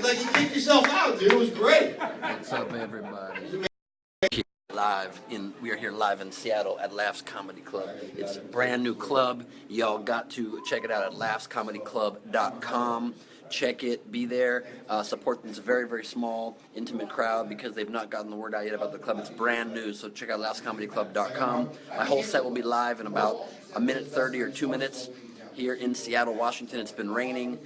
Like you kicked yourself out, dude. It was great. What's up, everybody? We are here live in Seattle at Laughs Comedy Club. It's a brand new club. Y'all got to check it out at laughscomedyclub.com. Check it, be there, support them. It's a very, very small, intimate crowd because they've not gotten the word out yet about the club. It's brand new, so check out laughscomedyclub.com. My whole set will be live in about a minute 30 or 2 minutes here in Seattle, Washington. It's been raining.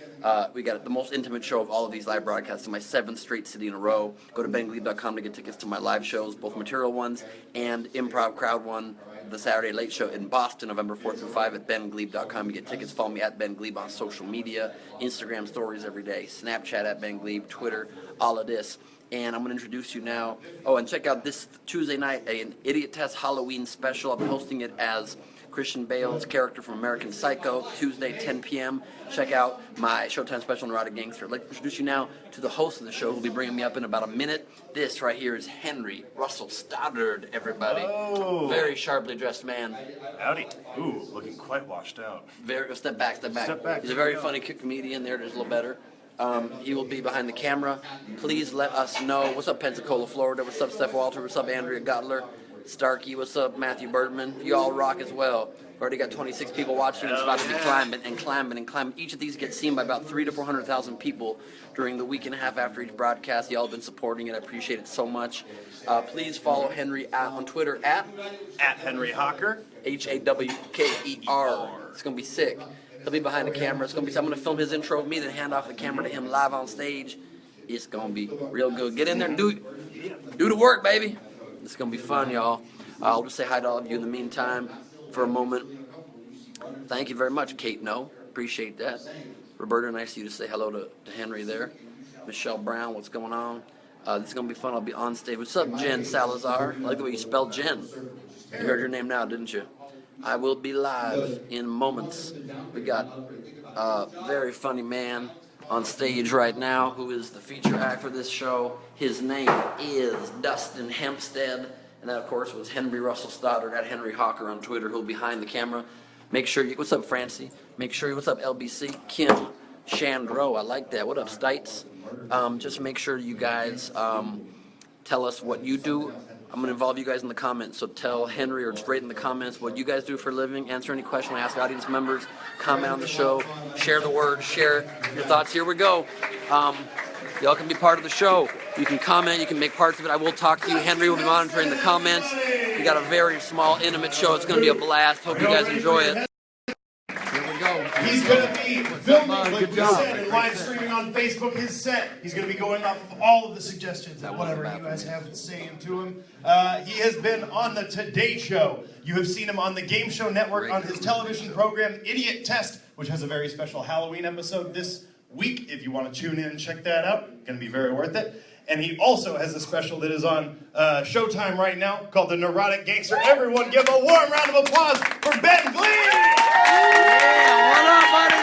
We got the most intimate show of all of these live broadcasts in my 7th straight city in a row. Go to bengleib.com to get tickets to my live shows, both material ones and improv crowd one, the Saturday Late Show in Boston, November 4th through 5 at bengleib.com. You get tickets. Follow me at Ben Gleib on social media, Instagram stories every day, Snapchat at Ben Gleib, Twitter, all of this. And I'm going to introduce you now. Oh, and check out this Tuesday night, an Idiot Test Halloween special. I'll be hosting it as Christian Bale's character from American Psycho, Tuesday, 10 p.m. Check out my Showtime special, Neurotic Gangster. I'd like to introduce you now to the host of the show, who will be bringing me up in about a minute. This right here is Henry Russell Stoddard, everybody. Oh. Very sharply dressed man. Howdy. Ooh, looking quite washed out. Step back. Step back. He's a very funny comedian. There's a little better. He will be behind the camera. Please let us know. What's up, Pensacola, Florida? What's up, Steph Walter? What's up, Andrea Gottler? Starkey, what's up, Matthew Birdman? You all rock as well. We've already got 26 people watching. It's about to be climbing. Each of these gets seen by about 300,000 to 400,000 people during the week and a half after each broadcast. Y'all have been supporting it. I appreciate it so much. Please follow Henry on Twitter at Henry Hawker. HAWKER. It's going to be sick. He'll be behind the camera. It's going to be. I'm going to film his intro of me, then hand off the camera to him live on stage. It's going to be real good. Get in there and do the work, baby. It's going to be fun, y'all. I'll just say hi to all of you in the meantime for a moment. Thank you very much, Kate. No, appreciate that. Roberta, nice of you to say hello to Henry there. Michelle Brown, what's going on? This is going to be fun. I'll be on stage. What's up, Jen Salazar? I like the way you spelled Jen. You heard your name now, didn't you? I will be live in moments. We got a very funny man on stage right now who is the feature act for this show. His name is Dustin Hempstead, and that of course was Henry Russell Stoddard at Henry Hawker on Twitter, who'll be behind the camera. Make sure you, what's up, Francie? Make sure you, what's up, LBC? Kim Chandro, I like that. What up, Stites? Just make sure you guys tell us what you do. I'm going to involve you guys in the comments, so tell Henry or just write in the comments what you guys do for a living, answer any question I ask audience members, comment on the show, share the word, share your thoughts. Here we go. Y'all can be part of the show. You can comment, you can make parts of it. I will talk to you. Henry will be monitoring the comments. We got a very small, intimate show. It's going to be a blast. Hope you guys enjoy it. Here we go. He's going to be filming, like we said, and live streaming on Facebook his set. He's going to be going off of all of the suggestions and whatever you guys have to say to him. He has been on the Today Show. You have seen him on the Game Show Network on his television program, Idiot Test, which has a very special Halloween episode this week. If you want to tune in and check that out, going to be very worth it. And he also has a special that is on Showtime right now called The Neurotic Gangster. Everyone give a warm round of applause for Ben Gleib! Yeah, what up, buddy?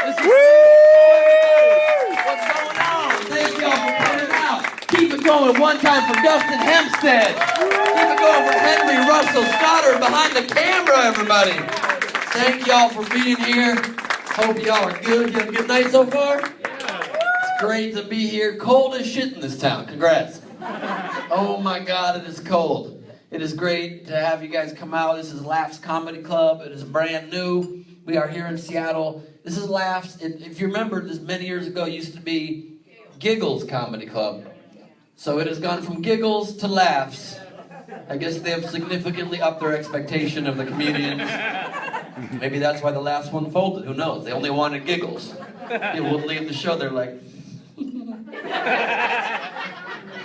This is for you. What's going on? Thank y'all for coming out. Keep it going one time for Dustin Hempstead. Keep it going for Henry Russell Stoddard behind the camera, everybody. Thank y'all for being here. Hope y'all are good. You have a good night so far? It's great to be here. Cold as shit in this town. Congrats. Oh my God, it is cold. It is great to have you guys come out. This is Laughs Comedy Club. It is brand new. We are here in Seattle. This is Laughs. If you remember, this many years ago used to be Giggles Comedy Club. So it has gone from Giggles to Laughs. I guess they have significantly upped their expectation of the comedians. Maybe that's why the last one folded. Who knows? They only wanted giggles. People would leave the show. They're like...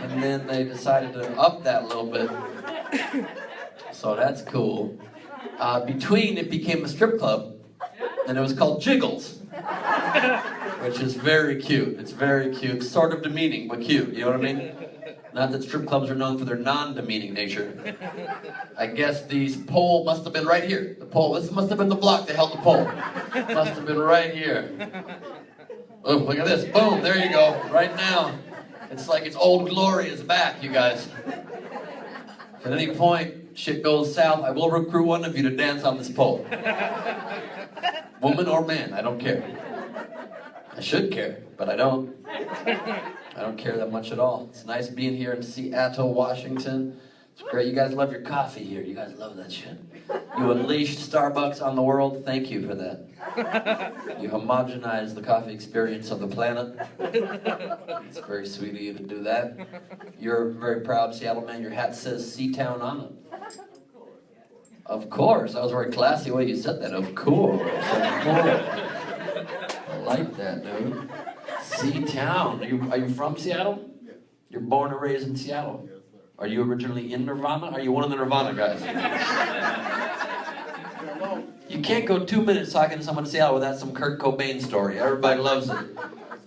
And then they decided to up that a little bit. So that's cool. Between, it became a strip club. And it was called Jiggles. Which is very cute. It's very cute. Sort of demeaning, but cute. You know what I mean? Not that strip clubs are known for their non-demeaning nature. I guess the pole must have been right here. The pole, this must have been the block that held the pole. Must have been right here. Oh, look at this. Boom, there you go. Right now. It's like its old glory is back, you guys. If at any point shit goes south, I will recruit one of you to dance on this pole. Woman or man, I don't care. I should care, but I don't. I don't care that much at all. It's nice being here in Seattle, Washington. It's great. You guys love your coffee here. You guys love that shit. You unleashed Starbucks on the world. Thank you for that. You homogenized the coffee experience of the planet. It's very sweet of you to do that. You're a very proud Seattle man. Your hat says Seatown on it. Of course. That was a very classy way you said that. Of course. Of course. I like that, dude. Seatown. Are you from Seattle? You're born and raised in Seattle. Are you originally in Nirvana? Are you one of the Nirvana guys? You can't go 2 minutes talking to someone in Seattle without some Kurt Cobain story. Everybody loves it.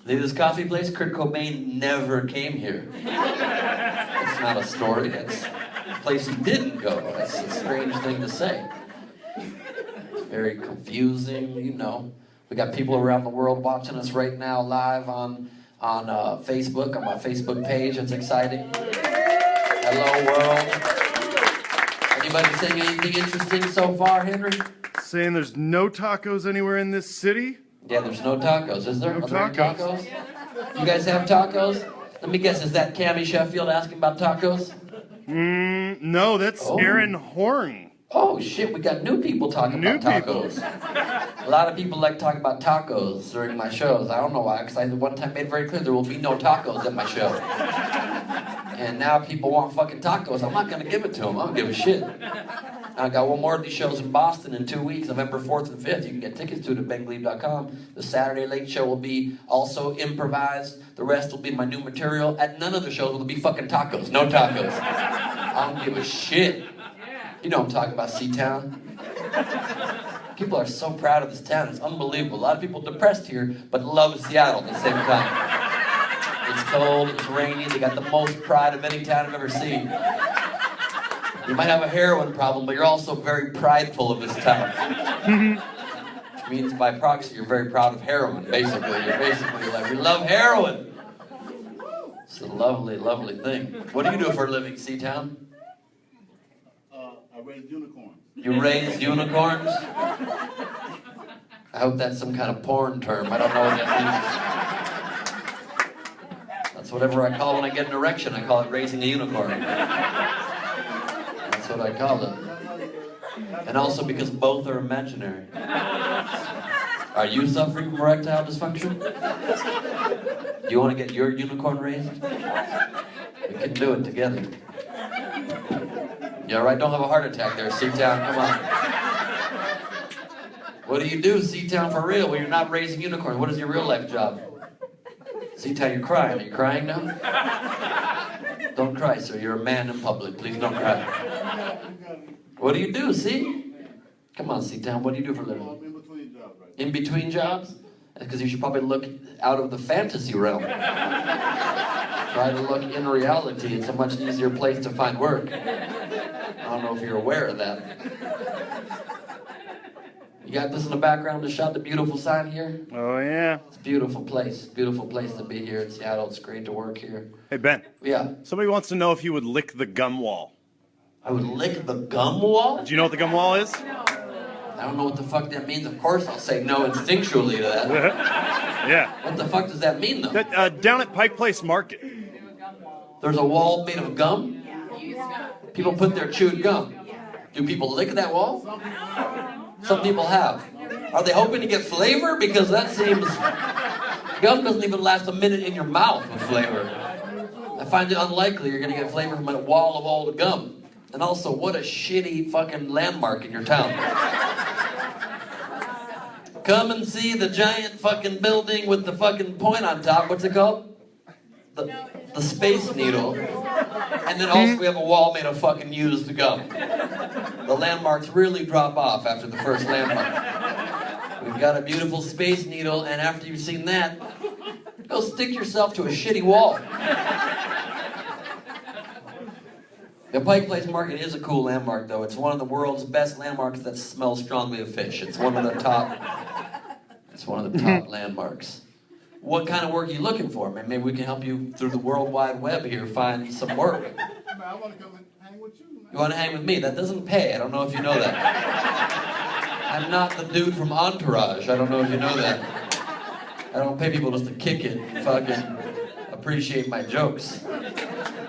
See this coffee place? Kurt Cobain never came here. It's not a story. It's a place he didn't go. That's a strange thing to say. It's very confusing, you know. We got people around the world watching us right now live on Facebook, on my Facebook page. It's exciting. Hello, world. Anybody saying anything interesting so far, Henry? Saying there's no tacos anywhere in this city? Yeah, there's no tacos. Is there? No Are there any tacos. tacos? You guys have tacos? Let me guess, is that Cammie Sheffield asking about tacos? No, that's Aaron Horn. Oh, shit, we got new people talking about tacos. A lot of people like talking about tacos during my shows. I don't know why, because I one time made it very clear there will be no tacos at my show. And now people want fucking tacos. I'm not going to give it to them. I don't give a shit. I got one more of these shows in Boston in 2 weeks, November 4th and 5th. You can get tickets to it at bengleib.com. The Saturday late show will be also improvised. The rest will be my new material. At none of the shows will there be fucking tacos. No tacos. I don't give a shit. You know I'm talking about Seatown. People are so proud of this town. It's unbelievable. A lot of people depressed here, but love Seattle at the same time. It's cold, it's rainy. They got the most pride of any town I've ever seen. You might have a heroin problem, but you're also very prideful of this town. Which means by proxy, you're very proud of heroin, basically. You're basically like, we love heroin. It's a lovely, lovely thing. What do you do for a living, Seatown? I raise unicorns. You raise unicorns? I hope that's some kind of porn term. I don't know what that means. That's whatever I call when I get an erection. I call it raising a unicorn. That's what I call it. And also because both are imaginary. Are you suffering from erectile dysfunction? Do you want to get your unicorn raised? We can do it together. You alright? Don't have a heart attack there, Seatown. Come on. What do you do, Seatown, for real, when you're not raising unicorns? What is your real life job? Seatown, you're crying. Are you crying now? Don't cry, sir. You're a man in public. Please don't cry. What do you do, see? Come on, Seatown. What do you do for a living? In between jobs, right? In between jobs? Because you should probably look out of the fantasy realm. Try to look in reality. It's a much easier place to find work. I don't know if you're aware of that. You got this in the background to shot the beautiful sign here? Oh, yeah. It's a beautiful place. Beautiful place to be here in Seattle. It's great to work here. Hey, Ben. Yeah. Somebody wants to know if you would lick the gum wall. I would lick the gum wall? Do you know what the gum wall is? I don't know what the fuck that means. Of course I'll say no instinctually to that. Yeah. What the fuck does that mean, though? Down at Pike Place Market. There's a wall made of gum? People put their chewed gum. Do people lick that wall? Some people have. Are they hoping to get flavor? Because that seems... Gum doesn't even last a minute in your mouth with flavor. I find it unlikely you're going to get flavor from a wall of old gum. And also, what a shitty fucking landmark in your town. Come and see the giant fucking building with the fucking point on top. What's it called? The Space Needle. And then also we have a wall made of fucking used gum. The landmarks really drop off after the first landmark. We've got a beautiful Space Needle, and after you've seen that, go stick yourself to a shitty wall. The Pike Place Market is a cool landmark, though. It's one of the world's best landmarks that smells strongly of fish. It's one of the top landmarks. What kind of work are you looking for? Man, maybe we can help you through the World Wide Web here find some work. I want to come and hang with you, man. You want to hang with me? That doesn't pay. I don't know if you know that. I'm not the dude from Entourage. I don't know if you know that. I don't pay people just to kick it and fucking appreciate my jokes.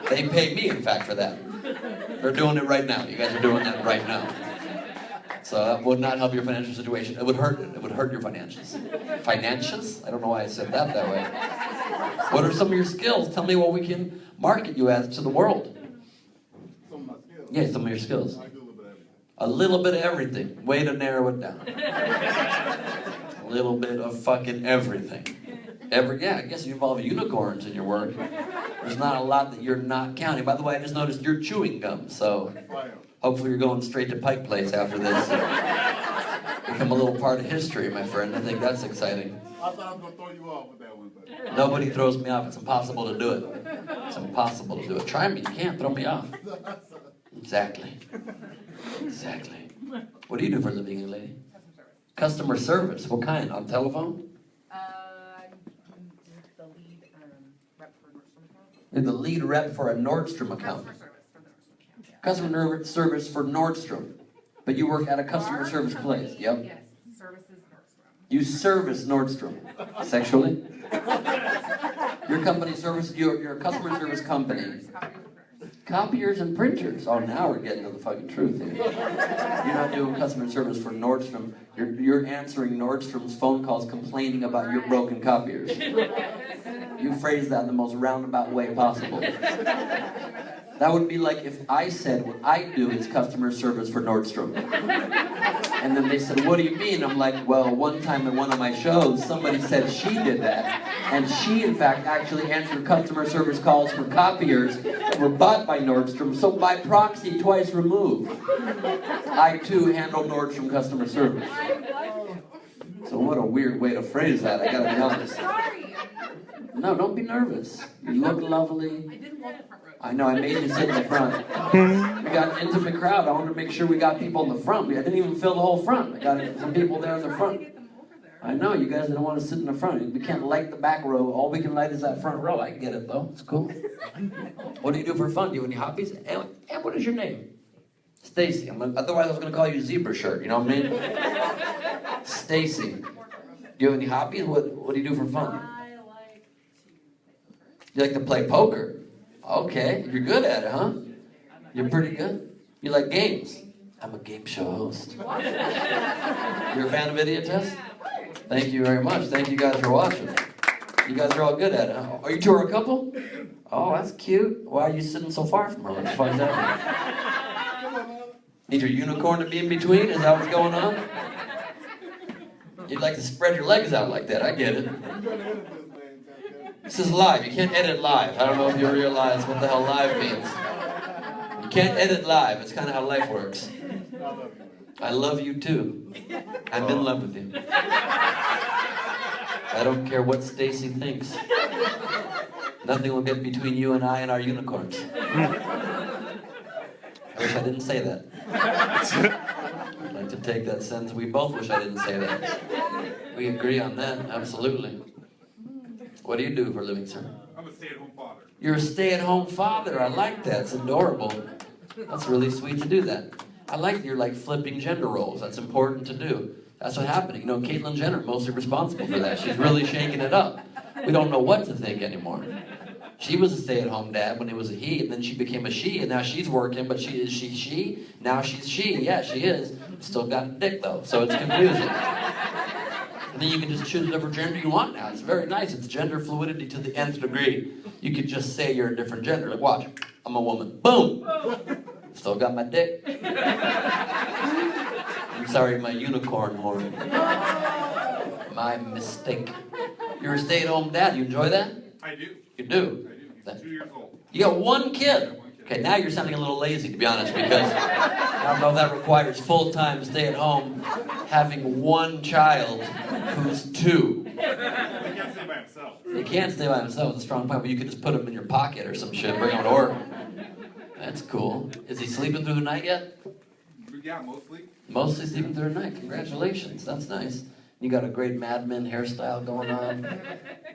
They pay me, in fact, for that. They're doing it right now. You guys are doing that right now. So that would not help your financial situation. It would hurt it. It would hurt your financials. Financials? I don't know why I said that way. What are some of your skills? Tell me what we can market you as to the world. Some of my skills. Yeah, some of your skills. I do a little bit of everything. A little bit of everything. Way to narrow it down. A little bit of fucking everything. Yeah, I guess you involve unicorns in your work. There's not a lot that you're not counting. By the way, I just noticed you're chewing gum, so hopefully you're going straight to Pike Place after this. Become a little part of history, my friend. I think that's exciting. I thought I was going to throw you off with that one, but... Nobody throws me off. It's impossible to do it. It's impossible to do it. Try me. You can't throw me off. Exactly. Exactly. What do you do for a living, young lady? Customer service. What kind? On telephone? I'm the lead rep for Nordstrom account. You're the lead rep for a Nordstrom account. Customer service for Nordstrom. Customer service for Nordstrom. But you work at a customer service place. Yep. Yes, services Nordstrom. You service Nordstrom. Sexually? Your company service, your customer service company. Copiers and printers. Oh, now we're getting to the fucking truth here. You're not doing customer service for Nordstrom. You're answering Nordstrom's phone calls complaining about your broken copiers. You phrased that in the most roundabout way possible. That would be like if I said what I do is customer service for Nordstrom. And then they said, what do you mean? I'm like, well, one time in one of my shows, somebody said she did that. And she, in fact, actually answered customer service calls for copiers that were bought by Nordstrom, so by proxy, twice removed. I, too, handle Nordstrom customer service. So what a weird way to phrase that, I gotta be honest. Sorry. No, don't be nervous. You look lovely. I didn't want the front row. I know, I made you sit in the front. We got an intimate crowd. I wanted to make sure we got people in the front. I didn't even fill the whole front. I got some people there in the front. I know, you guys don't want to sit in the front. We can't light the back row. All we can light is that front row. I get it, though. It's cool. What do you do for fun? Do you have any hobbies? And what is your name? Stacy. Otherwise, I was going to call you Zebra Shirt. You know what I mean? Stacy. Do you have any hobbies? What do you do for fun? I like to play poker. You like to play poker? Okay, you're good at it, huh? You're pretty good? You like games? I'm a game show host. You're a fan of Idiot Test? Thank you very much. Thank you guys for watching. You guys are all good at it, huh? Are you two a couple? Oh, that's cute. Why are you sitting so far from her? What the fuck is that? Need your unicorn to be in between? Is that what's going on? You'd like to spread your legs out like that. I get it. This is live. You can't edit live. I don't know if you realize what the hell live means. You can't edit live. It's kind of how life works. I love you too. I'm in love with you. I don't care what Stacy thinks. Nothing will get between you and I and our unicorns. I wish I didn't say that. I'd like to take that sentence. We both wish I didn't say that. We agree on that, absolutely. What do you do for a living, sir? I'm a stay-at-home father. You're a stay-at-home father. I like that. It's adorable. That's really sweet to do that. I like that you're like flipping gender roles. That's important to do. That's what's happening. You know, Caitlyn Jenner, mostly responsible for that. She's really shaking it up. We don't know what to think anymore. She was a stay-at-home dad when it was a he, and then she became a she, and now she's working, but is she? Now she's she. Yeah, she is. Still got a dick, though, so it's confusing. And then you can just choose whatever gender you want now. It's very nice. It's gender fluidity to the nth degree. You could just say you're a different gender. Like, watch, I'm a woman. Boom! Still got my dick. I'm sorry, my unicorn horn. My mistake. You're a stay-at-home dad. You enjoy that? I do. You do? I do. He's 2 years old. You got one kid. Okay, now you're sounding a little lazy, to be honest, because I don't know if that requires full-time stay-at-home, having one child who's 2. He can't stay by himself. He can't stay by himself. It's a strong point, but you could just put him in your pocket or some shit, bring him to work. That's cool. Is he sleeping through the night yet? Yeah, mostly. Mostly sleeping through the night. Congratulations. That's nice. You got a great Mad Men hairstyle going on.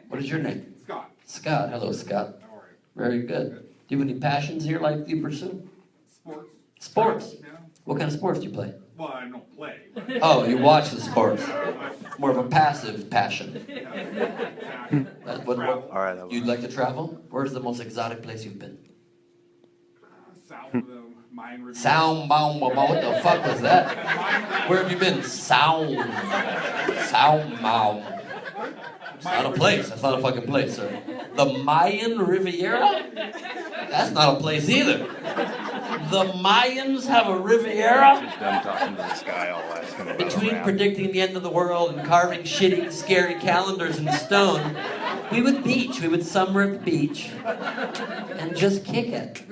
What is your name? Scott. Scott. Hello, Scott. How are you? Very good. Do you have any passions here like you pursue? Sports. Sports. Yeah. What kind of sports do you play? Well, I don't play. But Oh, you watch the sports. More of a passive passion. What, All right, that you'd like to travel? Where's the most exotic place you've been? south of the Mayan Riviera. Sound, what the fuck was that? Where have you been? Sound, It's not a place. That's not a fucking place, sir. The Mayan Riviera? That's not a place either. The Mayans have a Riviera? Just them talking to this guy all asking about Between rap. predicting the end of the world and carving shitty, scary calendars in stone, we would beach. We would summer at the beach and just kick it.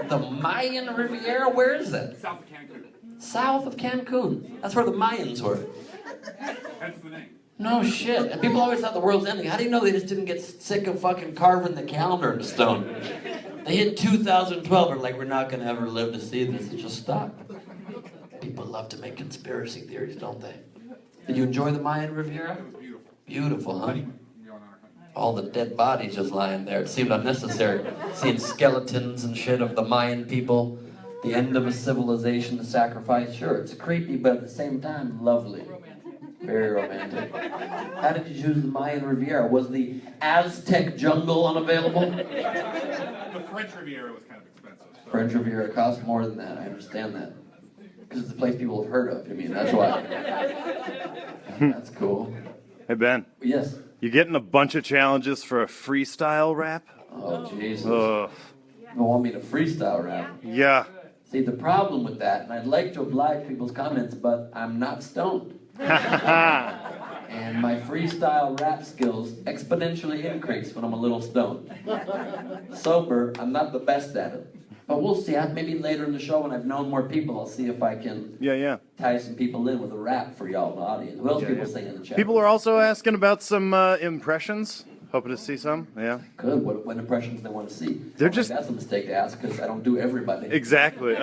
The Mayan Riviera? Where is that? South of Cancun. South of Cancun. That's where the Mayans were. Hence the name. No shit. And people always thought the world's ending. How do you know they just didn't get sick of fucking carving the calendar in stone? They hit 2012 and like, we're not going to ever live to see this. It just stopped. People love to make conspiracy theories, don't they? Did you enjoy the Mayan Riviera? It was beautiful. Beautiful, huh? Beyond our honeymoon. All the dead bodies just lying there. It seemed unnecessary. Seeing skeletons and shit of the Mayan people. The end of a civilization, the sacrifice. Sure, it's creepy, but at the same time, lovely. Very romantic. How did you choose the Mayan Riviera? Was the Aztec jungle unavailable? The French Riviera was kind of expensive. So. French Riviera costs more than that. I understand that. Because it's a place people have heard of. I mean, that's why. That's cool. Hey, Ben, Yes. you getting a bunch of challenges for a freestyle rap? Oh, Jesus. Ugh. You want me to freestyle rap? Yeah. See, the problem with that, and I'd like to oblige people's comments, but I'm not stoned. And my freestyle rap skills exponentially increase when I'm a little stoned. Sober, I'm not the best at it. But we'll see. Maybe later in the show when I've known more people, I'll see if I can Yeah. tie some people in with a rap for y'all in the audience. What else people sing in the chat? People are also asking about some impressions. Hoping to see some. Yeah. Good. What impressions they want to see? They're I think just- that's a mistake to ask because I don't do everybody. Exactly.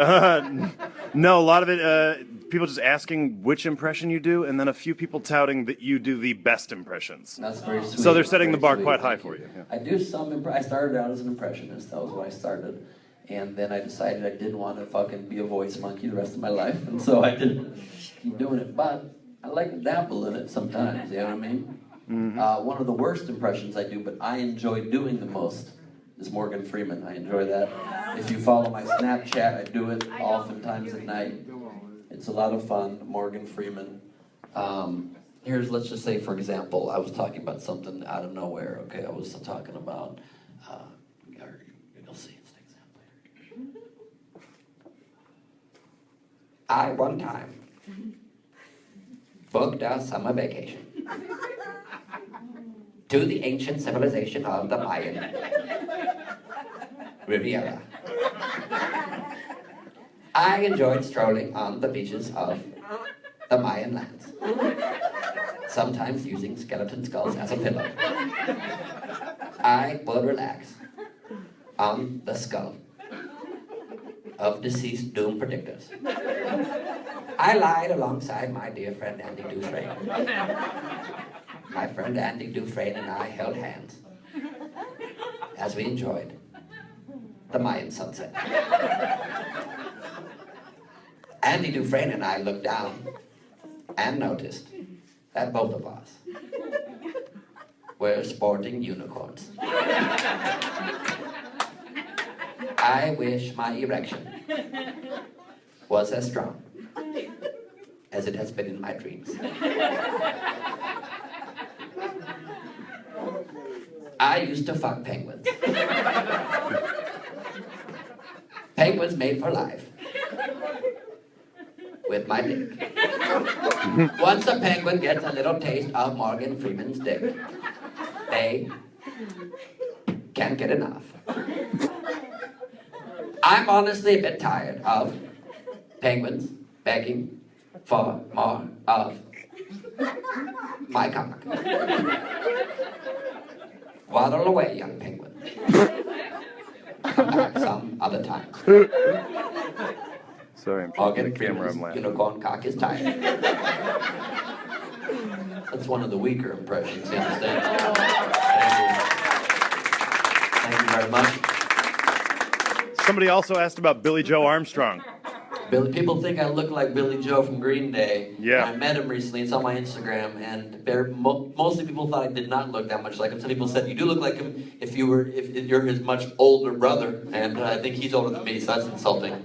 No, a lot of it, people just asking which impression you do, and then a few people touting that you do the best impressions. That's very sweet. So they're setting the Very bar sweet. quite high Thank for you. Yeah. I do some. I started out as an impressionist. That was when I started, and then I decided I didn't want to fucking be a voice monkey the rest of my life, and so I didn't keep doing it. But I like to dabble in it sometimes. You know what I mean? One of the worst impressions I do, but I enjoy doing the most, is Morgan Freeman. I enjoy that. If you follow my Snapchat, I do it oftentimes at night. It's a lot of fun. Morgan Freeman. Let's just say, for example, I was talking about something out of nowhere. Okay, I was talking about. You'll see. It's an example here. I one time booked a summer vacation to the ancient civilization of the Mayan Riviera. I enjoyed strolling on the beaches of the Mayan lands, sometimes using skeleton skulls as a pillow. I would relax on the skull of deceased doom predictors. I lied alongside my dear friend Andy Dufresne. My friend Andy Dufresne and I held hands as we enjoyed the Mayan sunset. Andy Dufresne and I looked down and noticed that both of us were sporting unicorns. I wish my erection was as strong as it has been in my dreams. I used to fuck penguins. Penguins made for life. With my dick. Once a penguin gets a little taste of Morgan Freeman's dick, they can't get enough. I'm honestly a bit tired of penguins begging for more of my cock. Waddle away, young penguin. Come back some other time. Sorry, I'm trying to Morgan get a camera. I'm Freeman's laughing. unicorn cock is tired. That's one of the weaker impressions, you understand? Thank you very much. Somebody also asked about Billy Joe Armstrong. Billy, people think I look like Billy Joe from Green Day. Yeah. I met him recently. It's on my Instagram, and mostly people thought I did not look that much like him. Some people said you do look like him if you're his much older brother, and I think he's older than me, so that's insulting.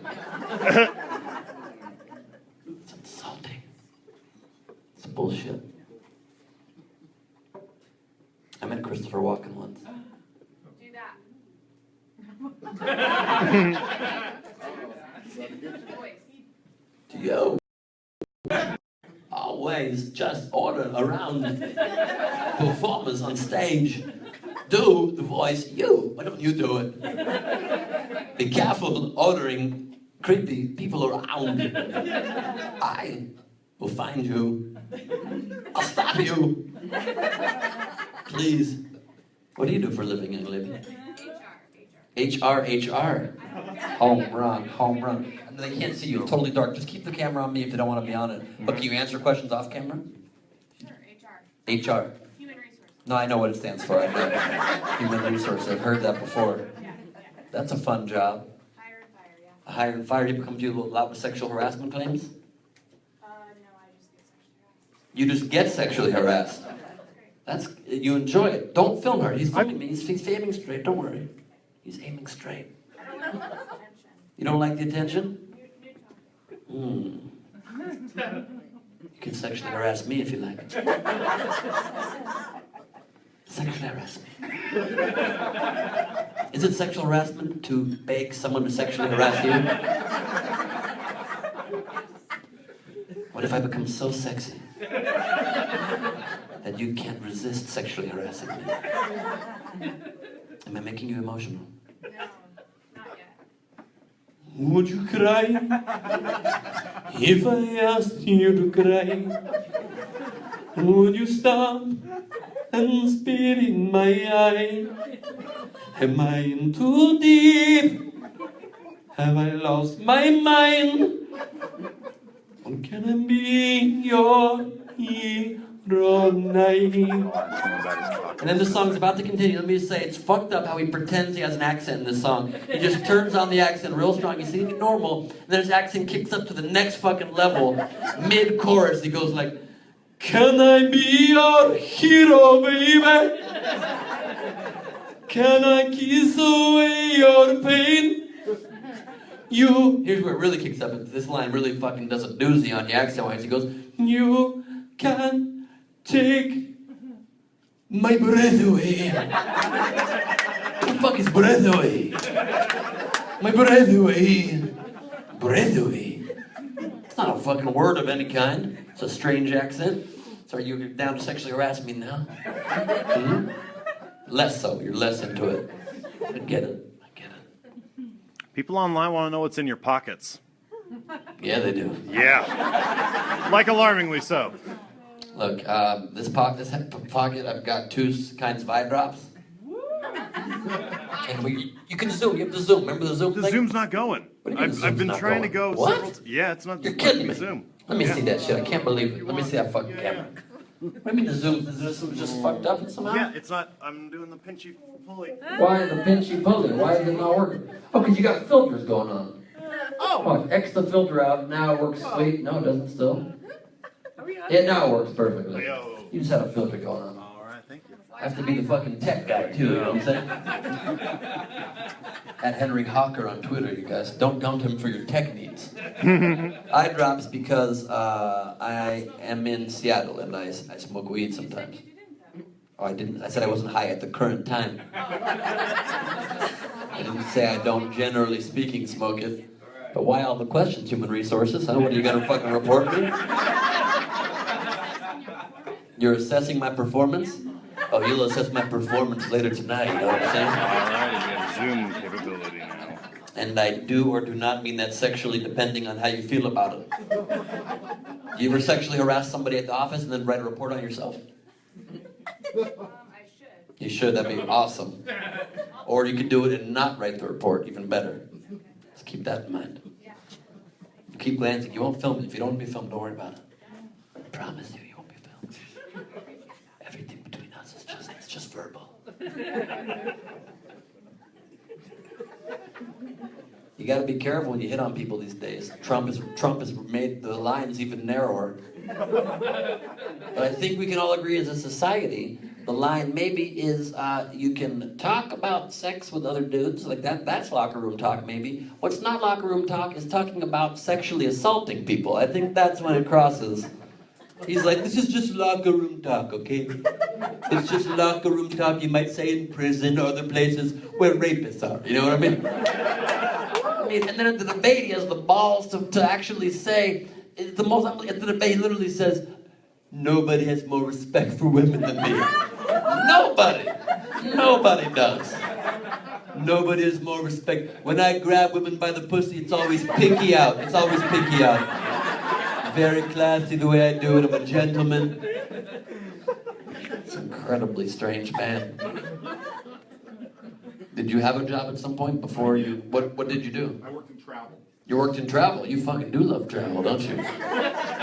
It's insulting. It's bullshit. I met Christopher Walken once. Do that. Voice. Yo. Always just order around performers on stage. Do the voice you. Why don't you do it? Be careful ordering creepy people around. I will find you. I'll stop you. Please. What do you do for a living, Gleib? HR. Home run. And they can't see you. It's totally dark. Just keep the camera on me if they don't want to be on it. But can you answer questions off camera? Sure, HR. HR. Human resources. No, I know what it stands for. I know. Human resources. I've heard that before. That's a fun job. Hire and fire, yeah. Hire and fire people come to you a lot with sexual harassment claims? No, I just get sexually harassed. You just get sexually harassed. That's great. You enjoy it. Don't film her. He's filming me. He's aiming straight. Don't worry. He's aiming straight. I don't like this attention. You don't like the attention? New topic. You can sexually harass me if you like. Sexually harass me. Is it sexual harassment to beg someone to sexually harass you? What if I become so sexy that you can't resist sexually harassing me? Am I making you emotional? No, not yet. Would you cry if I asked you to cry? Would you stop and spit in my eye? Am I in too deep? Have I lost my mind? Or can I be your hero night? And then the song's about to continue. Let me just say, it's fucked up how he pretends he has an accent in this song. He just turns on the accent real strong. He's singing normal, and then his accent kicks up to the next fucking level. Mid-chorus, he goes like, can I be your hero, baby? Can I kiss away your pain? Here's where it really kicks up. This line really fucking does a doozy on you accent-wise. He goes, you can take my breath away. What the fuck is breath away? My breath away. Breath away. It's not a fucking word of any kind. It's a strange accent. So are you down to sexually harass me now? Hmm? Less so. You're less into it. I get it. People online want to know what's in your pockets. Yeah, they do. Yeah. Like alarmingly so. Look, this pocket, I've got two kinds of eye drops. And you can zoom. You have to zoom. Remember the zoom The thing? Zoom's not going. What do you mean the I've Zoom's been not trying to going? go What? several Yeah, it's not You're kidding me. Zoom. Let me see that shit. I can't believe it. Let me see that fucking camera. What do you mean the zoom? Is this just fucked up somehow? Yeah, it's not. I'm doing the pinchy pulley. Why the pinchy pulley? Why is it not working? Oh, because you got filters going on. Oh, X the filter out. Now it works sweet. No, it doesn't still. Yeah, now it works perfectly. You just had a filter going on. All right, thank you. I have to be the fucking tech guy too, you know what I'm saying? At Henry Hawker on Twitter, you guys. Don't dump him for your tech needs. Eye drops because I am in Seattle and I smoke weed sometimes. Oh, I didn't. I said I wasn't high at the current time. I didn't say I don't generally speaking smoke it. But why all the questions, human resources? Huh? What are you gonna fucking report me? You're assessing my performance? Oh, you'll assess my performance later tonight, you know what I'm saying? Alright, we have Zoom capability now. And I do or do not mean that sexually, depending on how you feel about it. You ever sexually harass somebody at the office and then write a report on yourself? I should. You should, that'd be awesome. Or you could do it and not write the report, even better. Just keep that in mind. Yeah. Keep glancing, you won't film it. If you don't want to be filmed, don't worry about it. I promise you, you won't be filmed. Everything between us is just verbal. You got to be careful when you hit on people these days. Trump has made the lines even narrower. But I think we can all agree as a society, the line maybe is you can talk about sex with other dudes, like that's locker room talk maybe. What's not locker room talk is talking about sexually assaulting people. I think that's when it crosses. He's like, this is just locker room talk, okay? It's just locker room talk you might say in prison or other places where rapists are, you know what I mean? And then at the debate he has the balls to actually say, at the debate he literally says, nobody has more respect for women than me. Nobody does. Nobody has more respect. When I grab women by the pussy, it's always pinky out. Very classy the way I do it. I'm a gentleman. It's an incredibly strange man. Did you have a job at some point before you... What did you do? I worked in travel. You worked in travel. You fucking do love travel, don't you?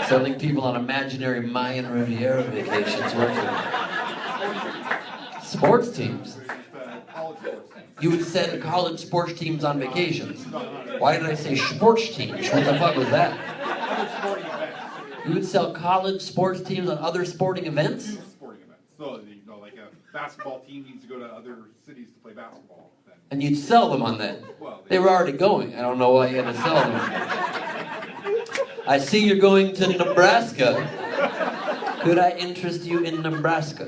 Sending people on imaginary Mayan Riviera vacations, weren't you? Sports teams. College sports. You would send college sports teams on vacations. Why did I say sports teams? What the fuck was that? Other sporting events. You would sell college sports teams on other sporting events? Sporting events. So, you know, like a basketball team needs to go to other cities to play basketball. Then, And you'd sell them on that. well, They were already going. I don't know why you had to sell them. I see you're going to Nebraska. Could I interest you in Nebraska?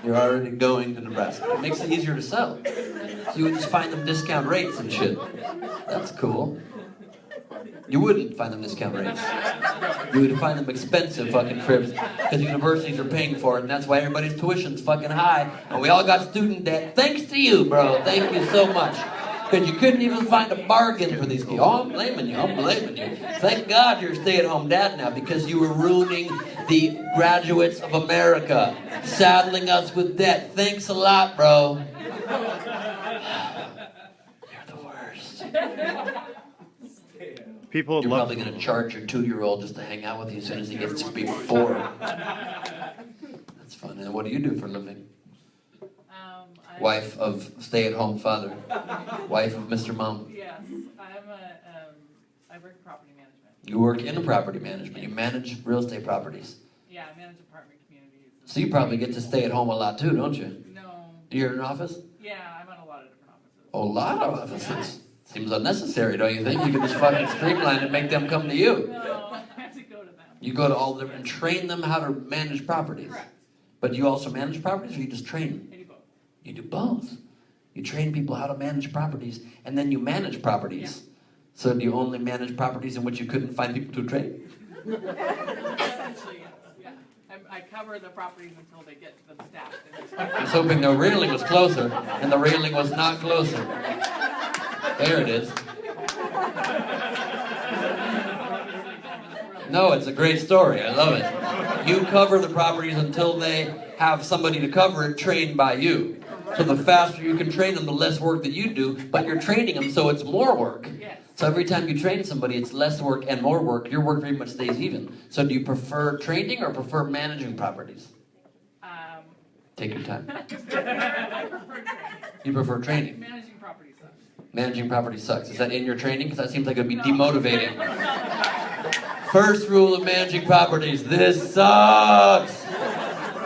You're already going to Nebraska. It makes it easier to sell. So you would just find them discount rates and shit. That's cool. You wouldn't find them discount rates. You would find them expensive fucking trips because universities are paying for it, and that's why everybody's tuition's fucking high, and we all got student debt. Thanks to you, bro. Thank you so much. Because you couldn't even find a bargain for these people. Oh, I'm blaming you. Thank God you're a stay-at-home dad now because you were ruining the graduates of America, saddling us with debt. Thanks a lot, bro. You're the worst. People would You're love. probably going to charge your 2-year-old just to hang out with you as soon as he gets to be 4. That's fun. And what do you do for a living? Wife of stay-at-home father. Wife of Mr. Mom. Yes, I work in property management. You work in property management. You manage real estate properties. Yeah, I manage apartment communities. So you probably get to stay at home a lot too, don't you? No. You're in an office? Yeah, I'm on a lot of different offices. A lot of offices. Seems unnecessary, don't you think? You could just fucking streamline and make them come to you. No, I have to go to them. You go to all of them and train them how to manage properties. Correct. But you also manage properties or you just train them? I do both. You do both. You train people how to manage properties, and then you manage properties. Yeah. So do you only manage properties in which you couldn't find people to train? Essentially, yes. Yeah. I cover the properties until they get them staffed. I was hoping the railing was closer, and the railing was not closer. There it is. No, it's a great story. I love it. You cover the properties until they have somebody to cover it trained by you. So the faster you can train them, the less work that you do, but you're training them so it's more work. Yes. So every time you train somebody, it's less work and more work. Your work very much stays even. So do you prefer training or prefer managing properties? Take your time. I prefer training. You prefer training. Managing property sucks. Managing property sucks. Is that in your training? Because that seems like it would be demotivating. First rule of managing properties, this sucks.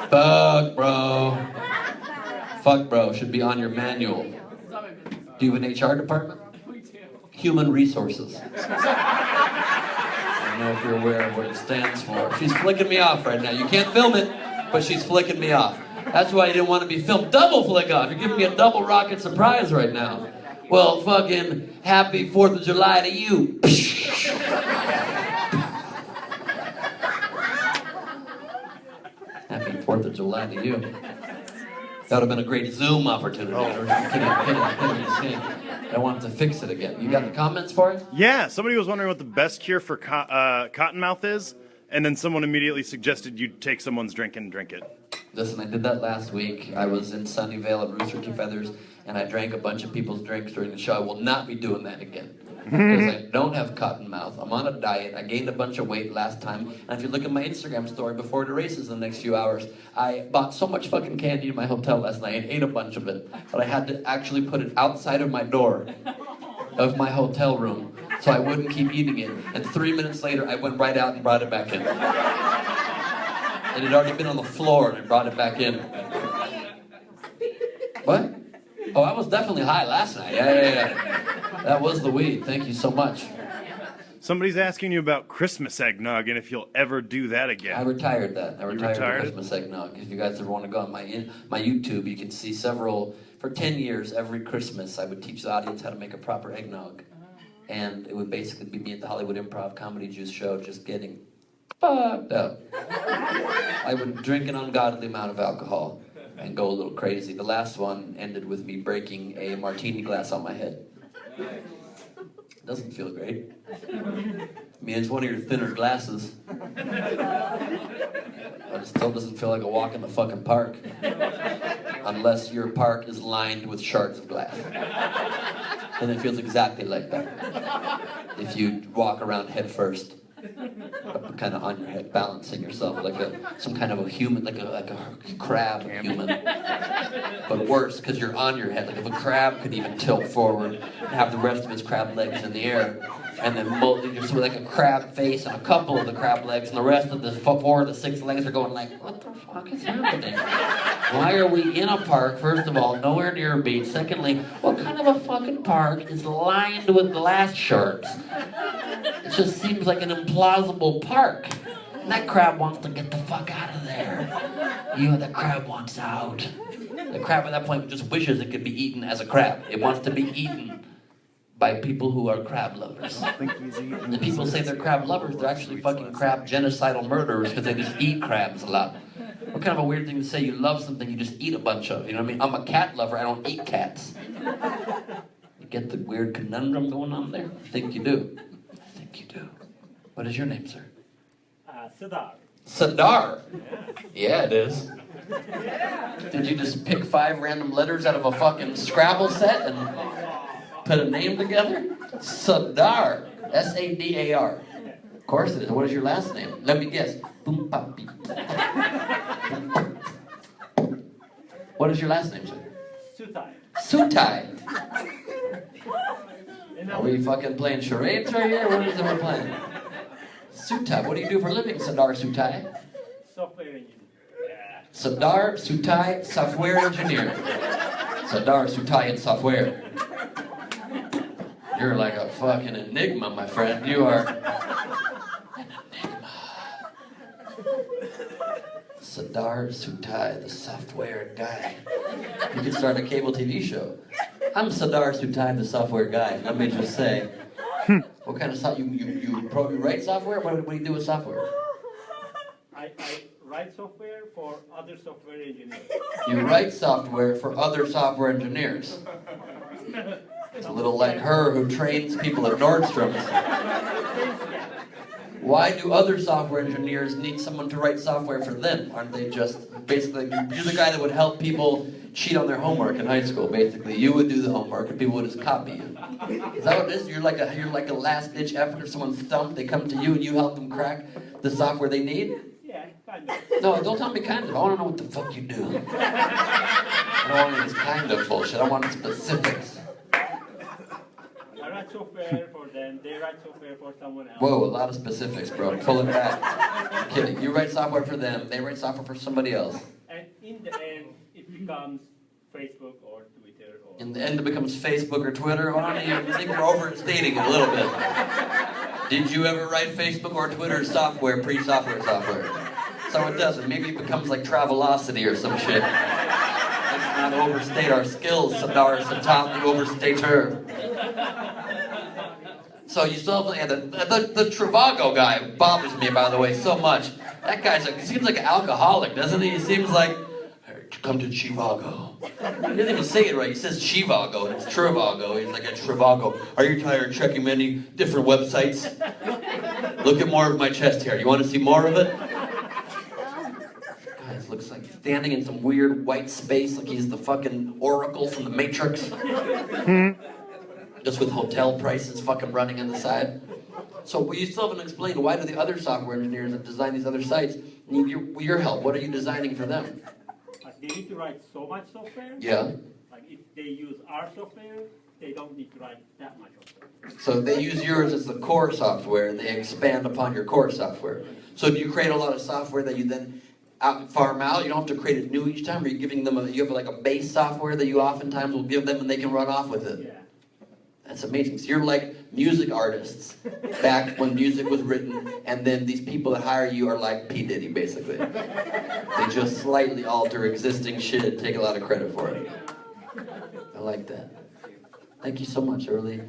Fuck, bro. Fuck, bro, should be on your manual. It's not my business. Do you have an HR department? We do. Human Resources. I don't know if you're aware of what it stands for. She's flicking me off right now. You can't film it, but she's flicking me off. That's why you didn't want to be filmed. Double flick off. You're giving me a double rocket surprise right now. Well, fucking happy 4th of July to you. Happy 4th of July to you. That would have been a great Zoom opportunity. I wanted to fix it again. You got the comments for it? Yeah, somebody was wondering what the best cure for cottonmouth is, and then someone immediately suggested you take someone's drink and drink it. Listen, I did that last week. I was in Sunnyvale at Rooster Teeth Feathers, and I drank a bunch of people's drinks during the show. I will not be doing that again. because I don't have cotton mouth. I'm on a diet. I gained a bunch of weight last time. And if you look at my Instagram story before the races in the next few hours, I bought so much fucking candy in my hotel last night and ate a bunch of it. But I had to actually put it outside of my door of my hotel room so I wouldn't keep eating it. And 3 minutes later, I went right out and brought it back in. It had already been on the floor and I brought it back in. What? Oh, I was definitely high last night. Yeah. That was the weed. Thank you so much. Somebody's asking you about Christmas eggnog and if you'll ever do that again. I retired that. I retired the retired? Christmas eggnog. If you guys ever want to go on my YouTube, you can see several, for 10 years, every Christmas, I would teach the audience how to make a proper eggnog. And it would basically be me at the Hollywood Improv Comedy Juice show just getting fucked up. I would drink an ungodly amount of alcohol and go a little crazy. The last one ended with me breaking a martini glass on my head. Doesn't feel great. I mean, it's one of your thinner glasses. But it still doesn't feel like a walk in the fucking park. Unless your park is lined with shards of glass. And it feels exactly like that. If you walk around head first, kind of on your head, balancing yourself like some kind of a human, like a crab human. But worse, because you're on your head. Like if a crab could even tilt forward and have the rest of its crab legs in the air, and then just with like a crab face and a couple of the crab legs, and the rest of the 4 of the 6 legs are going like, what the fuck is happening? Why are we in a park, first of all, nowhere near a beach? Secondly, what kind of a fucking park is lined with glass shards? It just seems like an implausible park. And that crab wants to get the fuck out of there. The crab wants out. The crab at that point just wishes it could be eaten as a crab. It wants to be eaten by people who are crab lovers. And people say they're crab lovers, they're actually fucking crab genocidal murderers because they just eat crabs a lot. What kind of a weird thing to say you love something you just eat a bunch of, you know what I mean? I'm a cat lover, I don't eat cats. You get the weird conundrum going on there? I think you do. I think you do. What is your name, sir? Siddhar. Siddhar? Yeah, it is. Did you just pick 5 random letters out of a fucking Scrabble set and put a name together? Siddhar. S-A-D-A-R. Of course it is. What is your last name? Let me guess. Boom, pop, beep. What is your last name, sir? Sutai. Sutai. Are we fucking playing charades right here? What is it we're playing? Sutai. What do you do for a living, Siddhar Sutai? Software engineer. Siddhar Sutai, software engineer. Siddhar Sutai in software. You're like a fucking enigma, my friend. You are an enigma. Siddhar Sutai, the software guy. You could start a cable TV show. I'm Siddhar Sutai, the software guy. Let me just say, what kind of software? You write software? What do you do with software? I write software for other software engineers. You write software for other software engineers. It's a little like her who trains people at Nordstrom's. Why do other software engineers need someone to write software for them? Aren't they just basically, you're the guy that would help people cheat on their homework in high school, basically. You would do the homework and people would just copy you. Is that what it is? You're like a last ditch effort. If someone's stumped, they come to you and you help them crack the software they need? Yeah, kind of. No, don't tell me kind of. I want to know what the fuck you do. I don't want any of this kind of bullshit. I want specifics. I write software for them, they write software for someone else. Whoa, a lot of specifics, bro. Pull it back. I'm kidding. You write software for them, they write software for somebody else. And in the end, it becomes Facebook or Twitter or... In the end, it becomes Facebook or Twitter. Well, I think you're overstating it a little bit. Did you ever write Facebook or Twitter software, pre-software software? So it doesn't. Maybe it becomes like Travelocity or some shit. Let's not overstate our skills, Siddhar Satam, the overstater. So you still have the Trivago guy bothers me, by the way, so much. That guy's like, he seems like an alcoholic, doesn't he? He seems like, hey, come to Chivago. He doesn't even say it right. He says Chivago, and it's Trivago. He's like, it's Trivago. Are you tired of checking many different websites? Look at more of my chest hair. You want to see more of it? Guys, looks like he's standing in some weird white space, like he's the fucking Oracle from the Matrix. just with hotel prices fucking running on the side. So you still haven't explained, why do the other software engineers that design these other sites need your help? What are you designing for them? They need to write so much software. Yeah. Like if they use our software, they don't need to write that much software. So they use yours as the core software, and they expand upon your core software. So do you create a lot of software that you then farm out? You don't have to create it new each time. Or you giving them you have like a base software that you oftentimes will give them, and they can run off with it. Yeah. That's amazing. So you're like music artists back when music was written, and then these people that hire you are like P. Diddy, basically. They just slightly alter existing shit, take a lot of credit for it. I like that. Thank you so much. I really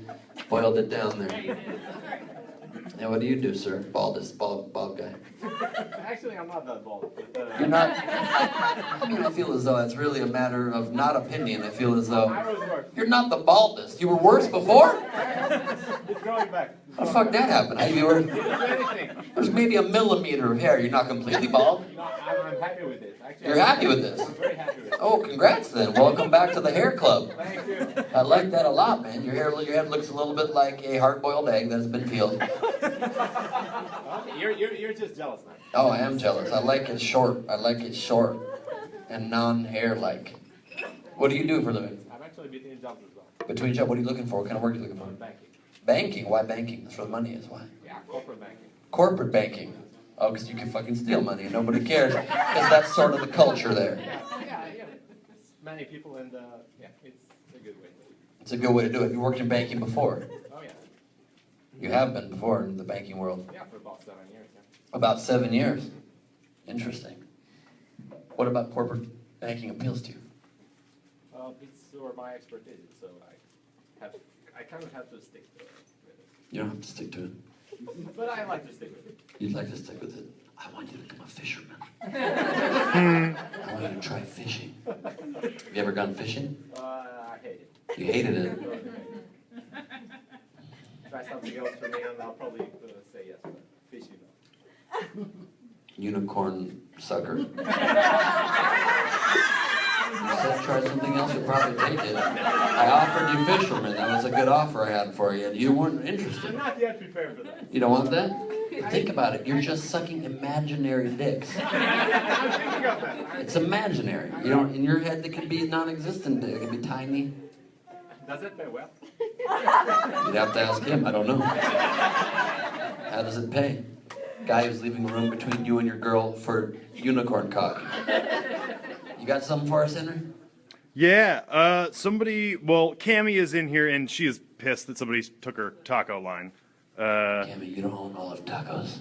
boiled it down there. Now, what do you do, sir? Bald guy. Actually, I'm not that bald. But, You're not. I mean, I feel as though it's really a matter of not opinion. I feel as though I was worse. you're not the baldest. You were worse before. It's growing back. How the fuck that happened? There's maybe a millimeter of hair. You're not completely bald. No, I'm happy with this. Actually, You're happy with this. I'm very happy with it. Oh, congrats then. Welcome back to the hair club. Thank you. I like that a lot, man. Your head looks a little bit like a hard-boiled egg that has been peeled. Okay, you're just jealous now. Oh, I am jealous. I like it short. I like it short and non-hair-like. What do you do for a living? I'm actually between jobs as well. Between jobs, what are you looking for? What kind of work are you looking for? Banking. Banking? Why banking? That's where the money is. Why? Yeah, corporate banking. Corporate banking. Oh, because you can fucking steal money and nobody cares. Because that's sort of the culture there. Yeah. It's many people and yeah, it's a good way. It's a good way to do it. Have you worked in banking before? Oh yeah. You have been before in the banking world. Yeah, for about 7 years. Yeah. About 7 years. Interesting. What about corporate banking appeals to you? It's where my expertise is, so I kind of have to stick to it. You don't have to stick to it. But I like to stick with it. You'd like to stick with it. I want you to become a fisherman. I want you to try fishing. Have you ever gone fishing? I hate it. You hated it. Try something else for me, and I'll probably say yes. But fish, you know. Unicorn sucker. You said try something else, you'll probably take it. I offered you fisherman. That was a good offer I had for you, and you weren't interested. I'm not yet prepared for that. You don't want that? Think about it. You're just sucking imaginary dicks. I'm thinking of that. It's imaginary. You don't. In your head, it can be non-existent. It can be tiny. Does it pay well? You'd have to ask him. I don't know. How does it pay? Guy who's leaving a room between you and your girl for unicorn cock. You got something for us, Henry? Yeah, Cammie is in here, and she is pissed that somebody took her taco line. Cammie, you don't own all of tacos.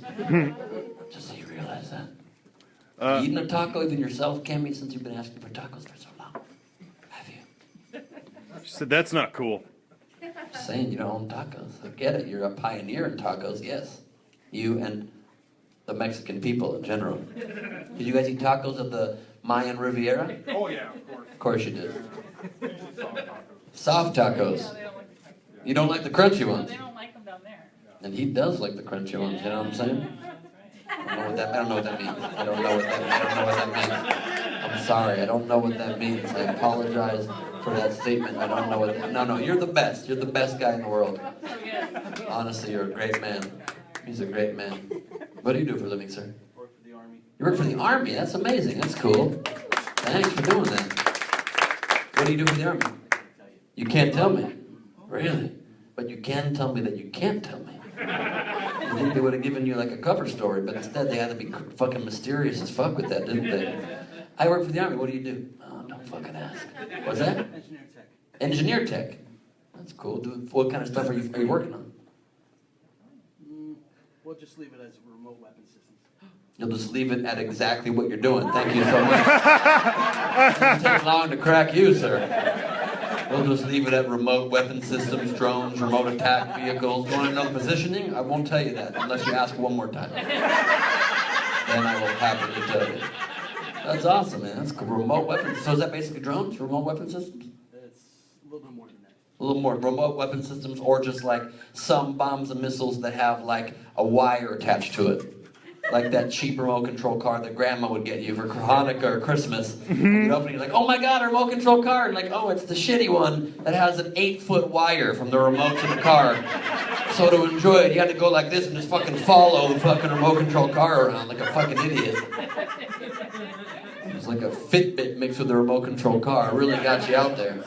Just so you realize that. You eaten a taco even yourself, Cammie, since you've been asking for tacos for so long? Have you? She said, that's not cool. Just saying, you don't own tacos. I get it. You're a pioneer in tacos, yes. You and the Mexican people in general. Did you guys eat tacos at the Mayan Riviera? Oh yeah, of course. Of course you did. Usually soft tacos. Soft tacos. They don't like the crunchy. You don't like the crunchy ones. They don't like them down there. And he does like the crunchy ones, you know what I'm saying? That's right. I don't know what that means. I don't know what that means. I'm sorry, I don't know what that means. I apologize for that statement. I don't know what that... No, you're the best. You're the best guy in the world. Honestly, you're a great man. He's a great man. What do you do for a living, sir? Work for the Army. You work for the Army. That's amazing. That's cool. Thanks for doing that. What do you do for the Army? You can't tell me. Really? But you can tell me that you can't tell me. You think they would have given you like a cover story, but instead they had to be fucking mysterious as fuck with that, didn't they? I work for the Army. What do you do? Oh, don't fucking ask. What's that? Engineer tech. Engineer tech. That's cool. What kind of stuff are you working on? We'll just leave it as remote weapon systems. You'll just leave it at exactly what you're doing. Thank you so much. It doesn't take long to crack you, sir. We'll just leave it at remote weapon systems, drones, remote attack vehicles. You want to know the positioning? I won't tell you that unless you ask one more time. Then I will happily tell you. That's awesome, man. That's cool. Remote weapons. So is that basically drones? Remote weapon systems? It's a little bit more than that. A little more remote weapon systems, or just like some bombs and missiles that have like a wire attached to it. Like that cheap remote control car that grandma would get you for Hanukkah or Christmas. And you'd open it, you're like, oh my god, a remote control car. And like, oh, it's the shitty one that has an 8-foot wire from the remote to the car. So to enjoy it, you had to go like this and just fucking follow the fucking remote control car around like a fucking idiot. It was like a Fitbit mixed with a remote control car. It really got you out there.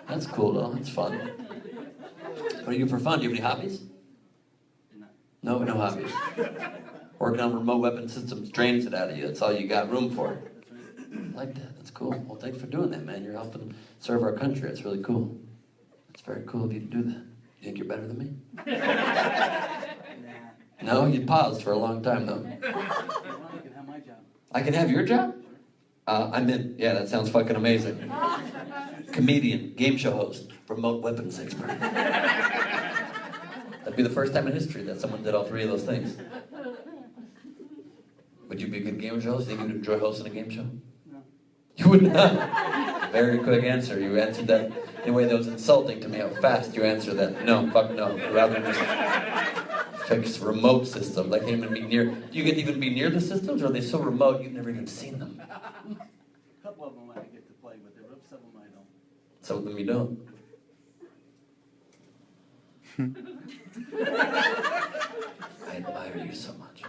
That's cool though, that's fun. What do you do for fun? Do you have any hobbies? No hobbies. Working on remote weapon systems drains it out of you. That's all you got room for. I like that. That's cool. Well, thanks for doing that, man. You're helping serve our country. That's really cool. It's very cool of you to do that. You think you're better than me? No? You paused for a long time, though. You can have my job. I can have your job? I'm in. Yeah, that sounds fucking amazing. Comedian, game show host, remote weapons expert. That'd be the first time in history that someone did all three of those things. Would you be a good game show host? Do you think you'd enjoy hosting a game show? No. You would not? Very quick answer. You answered that in a way that was insulting to me, how fast you answered that. No, fuck no. Rather than just fix remote systems. Like, even be near. Do you get to even be near the systems, or are they so remote you've never even seen them? A couple of them I get to play with, some of them I don't. Some of them you don't. I admire you so much.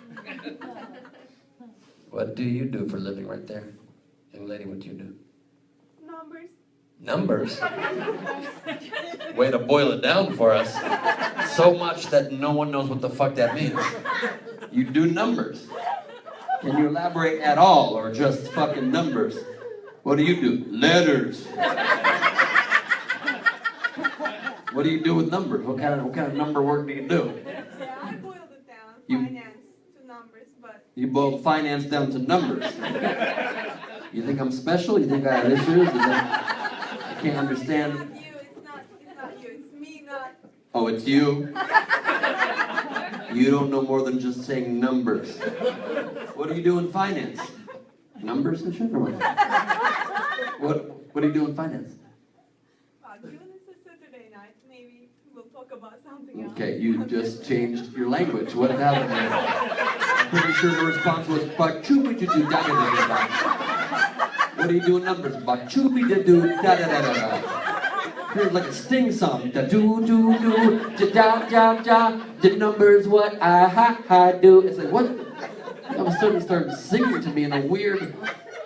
What do you do for a living right there? Young lady, what do you do? Numbers. Numbers? Way to boil it down for us. So much that no one knows what the fuck that means. You do numbers. Can you elaborate at all, or just fucking numbers? What do you do? Letters. What do you do with numbers? What kind of number work do you do? Yeah, I boiled it down. You- Finance to numbers, but You boil finance down to numbers. You think I'm special? You think I have issues? I can't understand. it's not you. It's not you. It's me, not. Oh, it's you? You don't know more than just saying numbers. What do you do in finance? Numbers and shit, or what? What do you do in finance? Given it's a Saturday night, maybe we'll talk about something else. Okay, you just changed your language. What happened there? I'm pretty sure the response was ba-choo-be-doo-da-da-da-da. What do you do in numbers? Ba-choo-be-doo-da-da-da-da. Here's like a Sting song. Da-doo-doo-doo, da-da-da-da, the numbers what I do. It's like, what? All of a sudden started singing to me in a weird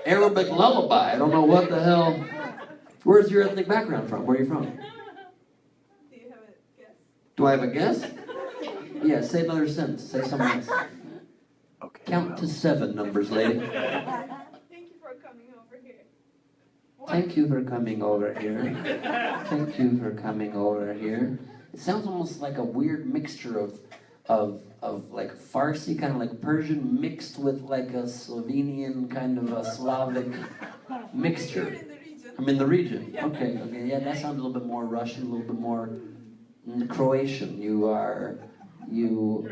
Arabic lullaby. I don't know what the hell. Where's your ethnic background from? Where are you from? Do you have a guess? Do I have a guess? Yeah, say another sentence. Say something else. Okay. Count to 7 numbers, lady. Thank you for coming over here. Thank you for coming over here. Thank you for coming over here. It sounds almost like a weird mixture of like Farsi, kind of like Persian, mixed with like a Slovenian kind of a Slavic mixture. I'm in the region. Okay, yeah, that sounds a little bit more Russian, a little bit more Croatian. You're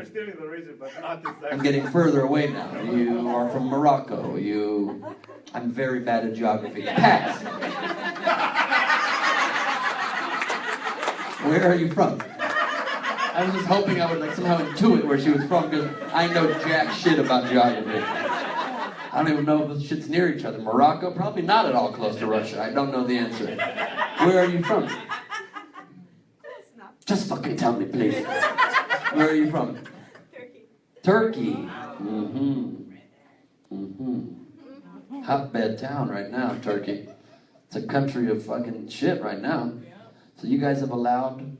still in the region, but not exactly. I'm getting further away now. You are from Morocco. I'm very bad at geography. Pass. Where are you from? I was just hoping I would like somehow intuit where she was from, because I know jack shit about geography. I don't even know if the shit's near each other. Morocco? Probably not at all close to Russia. I don't know the answer. Where are you from? It's not. Just fucking tell me, please. Where are you from? Turkey. Turkey. Hotbed town right now, Turkey. It's a country of fucking shit right now. So you guys have allowed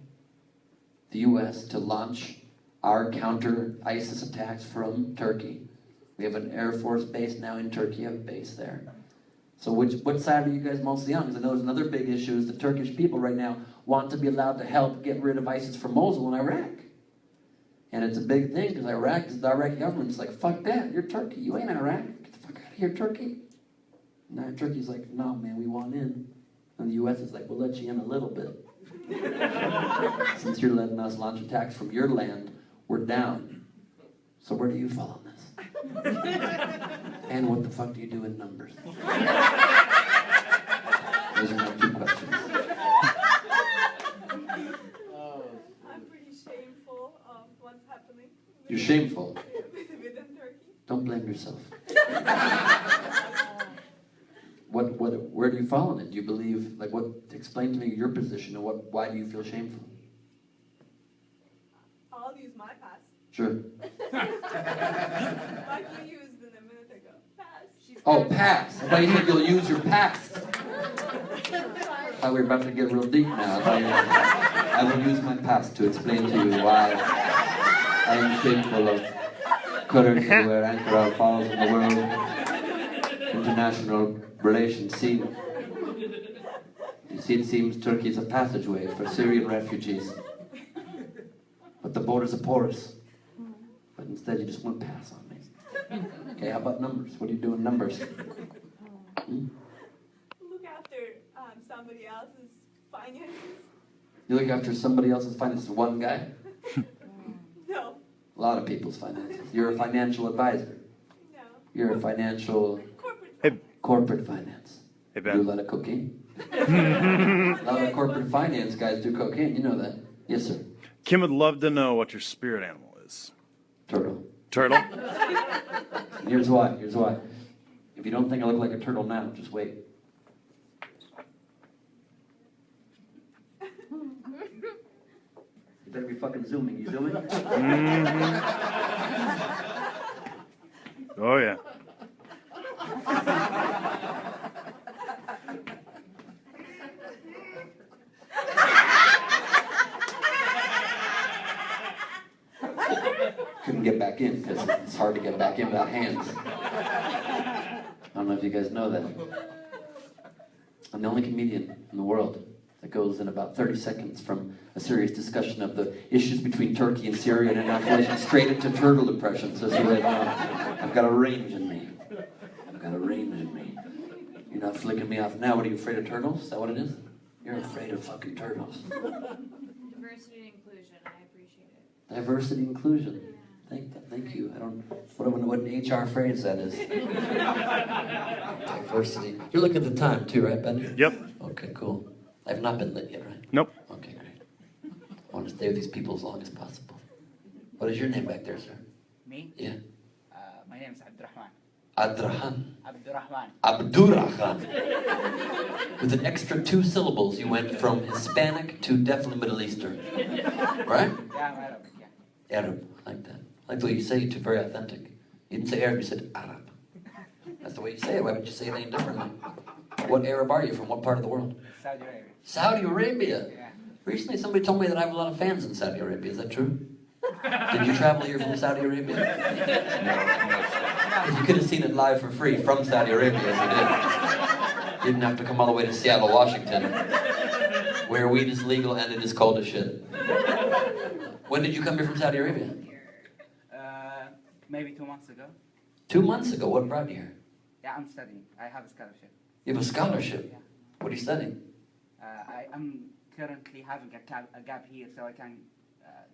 the U.S. to launch our counter-ISIS attacks from Turkey. We have an Air Force base now in Turkey. You have a base there. So what side are you guys mostly on? Because I know there's another big issue is the Turkish people right now want to be allowed to help get rid of ISIS from Mosul in Iraq. And it's a big thing because the Iraqi government's like, fuck that, you're Turkey, you ain't Iraq. Get the fuck out of here, Turkey. And Turkey's like, no, man, we want in. And the U.S. is like, we'll let you in a little bit. Since you're letting us launch attacks from your land, we're down. So where do you fall on this? And what the fuck do you do in numbers? Those are my 2 questions. I'm pretty shameful of what's happening. You're shameful. Within Turkey. Don't blame yourself. Where do you fall in it? Do you believe, like, explain to me your position and why do you feel shameful? I'll use my pass. Sure. Like you used in a minute ago. Pass. Oh, pass. I thought you said you'll use your past. I thought we were about to get real deep now. I will use my past to explain to you why I am shameful of currently where Ankara falls in the world international relations scene. You see, it seems Turkey is a passageway for Syrian refugees. But the borders are porous. But instead you just won't pass on me. Okay, how about numbers? What do you do in numbers? Look after somebody else's finances. You look after somebody else's finances, one guy? No. A lot of people's finances. You're a financial advisor. No. You're a financial corporate finance. Hey, You Ben. do a lot of cocaine? A lot of corporate finance guys do cocaine, you know that. Yes, sir. Kim would love to know what your spirit animal is. Turtle. Turtle? Here's why. If you don't think I look like a turtle now, just wait. You better be fucking zooming. You zooming? Oh, yeah. Couldn't get back in because it's hard to get back in without hands. I don't know if you guys know that. I'm the only comedian in the world that goes in about 30 seconds from a serious discussion of the issues between Turkey and Syria and inoculation straight into turtle impressions. So I've got a range in me. You're not flicking me off now. What, are you afraid of turtles? Is that what it is? You're afraid of fucking turtles. Diversity and inclusion, I appreciate it. Diversity inclusion. Thank you. I don't. What an HR phrase that is. Diversity. You're looking at the time too, right, Ben? Yep. Okay, cool. I've not been lit yet, right? Nope. Okay, great. I want to stay with these people as long as possible. What is your name back there, sir? Me? Yeah. My name is Abdurrahman. Abdurrahman. Abdurrahman. Abdurrahman. With an extra 2 syllables, you went from Hispanic to definitely Middle Eastern. Right? Yeah, I'm Arabic, yeah. Arab. I like that. I like the way you say it too, very authentic. You didn't say Arab, you said Arab. That's the way you say it. Why would you say it any differently? What Arab are you from? What part of the world? Saudi Arabia. Saudi Arabia? Yeah. Recently somebody told me that I have a lot of fans in Saudi Arabia. Is that true? Did you travel here from Saudi Arabia? Because you could have seen it live for free from Saudi Arabia as you did. You didn't have to come all the way to Seattle, Washington, where weed is legal and it is cold as shit. When did you come here from Saudi Arabia? Maybe 2 months ago. 2 months ago. What brought you here? Yeah, I'm studying. I have a scholarship. You have a scholarship? Yeah. What are you studying? I'm currently having a gap here so I can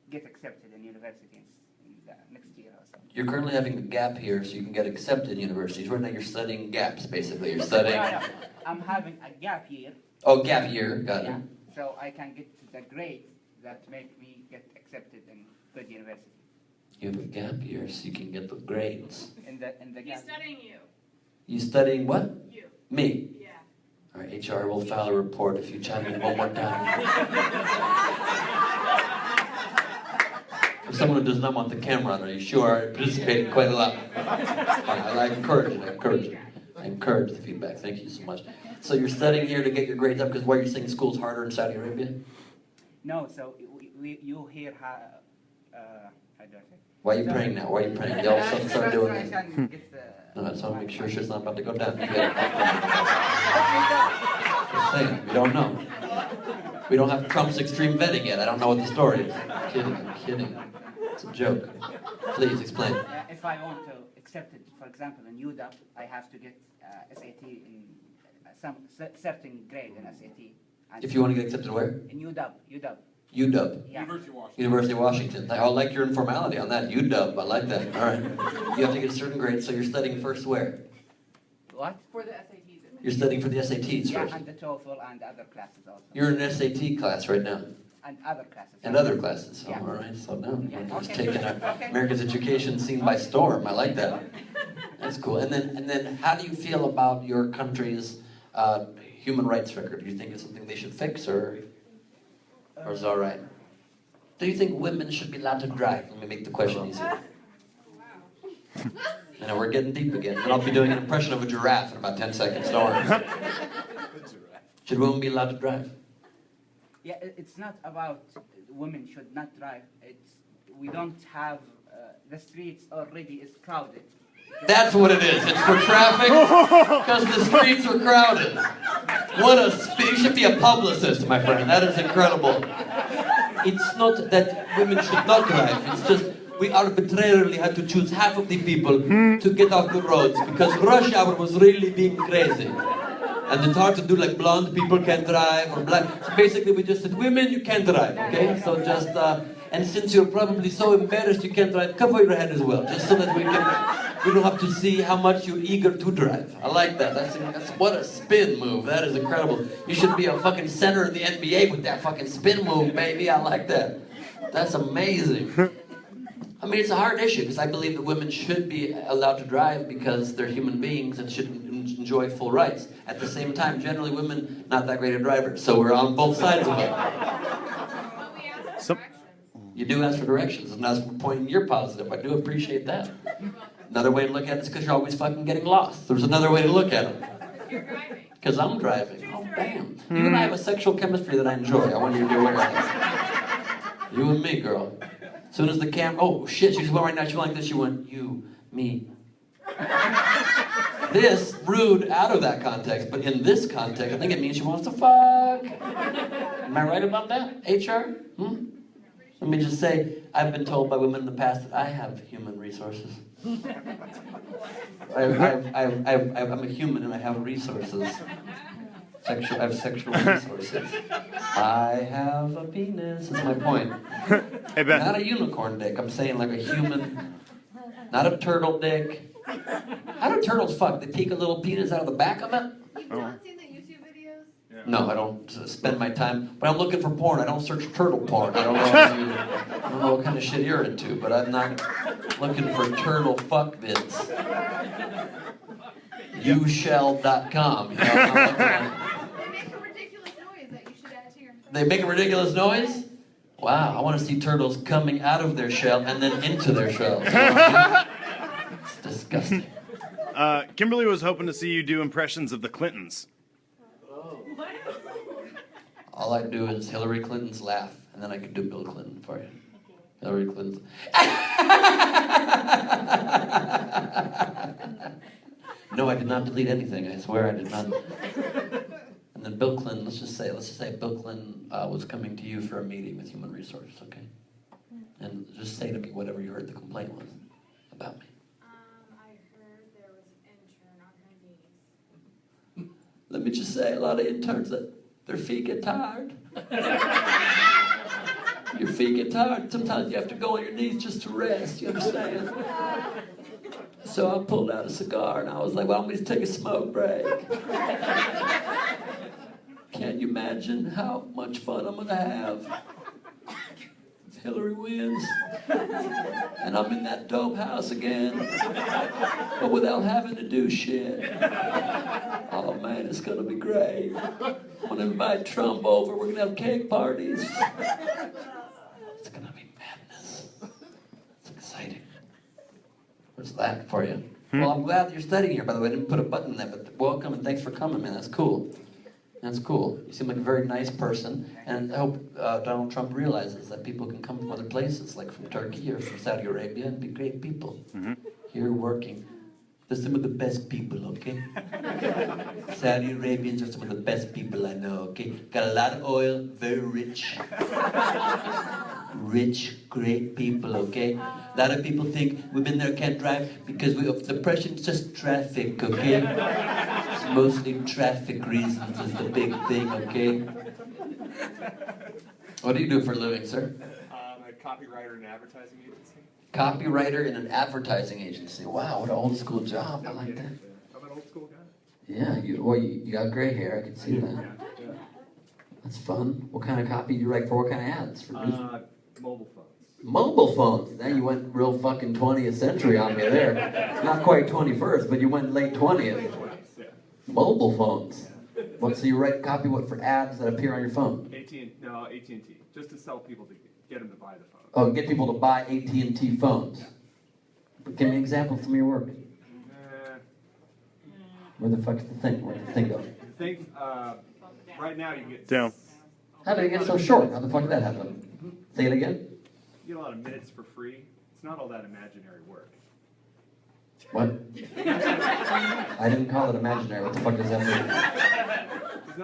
get accepted in universities in the next year or so. You're currently having a gap here so you can get accepted in universities. Right now you're studying gaps, basically. You're studying... No. I'm having a gap year. Oh, gap year. Got it. Yeah. So I can get to the grades that make me get accepted in good university. You have a gap year so you can get the grades. In the He's gap. studying you. You studying what? You. Me? Yeah. All right, HR will file a report if you chime in one more time. For someone who does not want the camera on, are you sure? I participated quite a lot. I encourage it. I encourage the feedback. Thank you so much. So you're studying here to get your grades up because why you're saying school's harder in Saudi Arabia? No, so you hear how do I say? Why are you praying now? Why are you praying? They all of a sudden start doing this. No, I just want to make sure shit's not about to go down. Just saying, we don't know. We don't have Trump's extreme vetting yet. I don't know what the story is. I'm kidding. It's a joke. Please explain. If I want to accept it, for example, in UW, I have to get SAT in some certain grade in SAT. And If you want to get accepted where? in UW. UW. Yeah. University of Washington. I like your informality on that. UW. I like that. All right. You have to get a certain grade, so you're studying first where? What? For the SATs. You're studying for the SATs Yeah, first. and the TOEFL and other classes also. You're in an SAT class right now. And other classes. And other classes. Yeah. Oh, all right, slow down. Yeah, We're just okay. taking our Okay. America's education scene by storm. I like that. That's cool. And then, how do you feel about your country's human rights record? Do you think it's something they should fix, or is it all right? Do you think women should be allowed to drive? Let me make the question easy. You know, we're getting deep again. And I'll be doing an impression of a giraffe in about 10 seconds. Don't worry. Should women be allowed to drive? Yeah, it's not about women should not drive. We don't have, the streets already is crowded. That's what it is. It's for traffic because the streets are crowded. You should be a publicist, my friend. That is incredible. It's not that women should not drive. It's just we arbitrarily had to choose half of the people to get off the roads because rush hour was really being crazy. And it's hard to do like blonde people can't drive or black. So basically we just said, women, you can't drive, okay? So just, and since you're probably so embarrassed you can't drive, cover your head as well, just so that we don't have to see how much you're eager to drive. I like that. That's what a spin move. That is incredible. You should be a fucking center in the NBA with that fucking spin move, baby. I like that. That's amazing. I mean, it's a hard issue because I believe that women should be allowed to drive because they're human beings and should enjoy full rights. At the same time, generally women not that great at drivers, so we're on both sides of it. You do ask for directions, and that's the point you're positive. I do appreciate that. Another way to look at it is because you're always fucking getting lost. There's another way to look at it. Because I'm driving. Oh, damn. You and I have a sexual chemistry that I enjoy. I want you to be aware of that. You and me, girl. As soon as the camera, oh shit, she just went right now, she went like this, she went, you, me. This, rude out of that context, but in this context, I think it means she wants to fuck. Am I right about that, HR? Let me just say, I've been told by women in the past that I have human resources. I'm a human and I have resources. I have sexual resources. I have a penis, is my point. Hey, Ben. Not a unicorn dick, I'm saying like a human, not a turtle dick. How do turtles fuck? They take a little penis out of the back of it? You've not seen the YouTube videos? No, I don't spend my time, but I'm looking for porn. I don't search turtle porn. I don't know what kind of shit you're into, but I'm not looking for turtle fuck vids. Ushell.com. You know, they make a ridiculous noise? Wow, I want to see turtles coming out of their shell and then into their shells. It's disgusting. Kimberly was hoping to see you do impressions of the Clintons. All I do is Hillary Clinton's laugh, and then I can do Bill Clinton for you. Hillary Clinton. No, I did not delete anything. I swear I did not. And then Bill Clinton, let's just say Bill Clinton was coming to you for a meeting with Human Resources, okay? And just say to me whatever you heard the complaint was about me. I heard there was an intern on her knees. Let me just say, a lot of interns, their feet get tired. Your feet get tired. Sometimes you have to go on your knees just to rest, you understand? So I pulled out a cigar and I was like, why don't we just take a smoke break? Can't you imagine how much fun I'm gonna have if Hillary wins? And I'm in that dope house again, but without having to do shit. Oh man, it's gonna be great. I'm gonna invite Trump over, we're gonna have cake parties. It's gonna be madness. It's exciting. What's that for you? Well, I'm glad that you're studying here, by the way. I didn't put a button there, but welcome and thanks for coming, man. That's cool. That's cool. You seem like a very nice person, and I hope Donald Trump realizes that people can come from other places, like from Turkey or from Saudi Arabia, and be great people. Here working. They're some of the best people, okay? Saudi Arabians are some of the best people I know, okay? Got a lot of oil, very rich. Rich, great people, okay? A lot of people think women there can't drive because of depression, it's just traffic, okay? It's mostly traffic reasons is the big thing, okay? What do you do for a living, sir? I'm a copywriter and advertising agency. Copywriter in an advertising agency. Wow, what an old school job. I like that. I'm an old school guy. Yeah, you got gray hair, I can see that. That's fun. What kind of copy do you write for? What kind of ads? For Mobile phones. mobile phones. Now you went real fucking 20th century on me there. Not quite 21st, but you went late 20th. Mobile phones. What? So you write copy what for ads that appear on your phone? AT&T. Just to sell people to get them to buy the phone. Oh, get people to buy AT&T phones. Give me an example of some of your work. Where the fuck is the thing? Where'd the thing go? Right now you get... Down. How did it get so short? How the fuck did that happen? Say it again? You get a lot of minutes for free. It's not all that imaginary work. What? I didn't call it imaginary. What the fuck does that mean? There's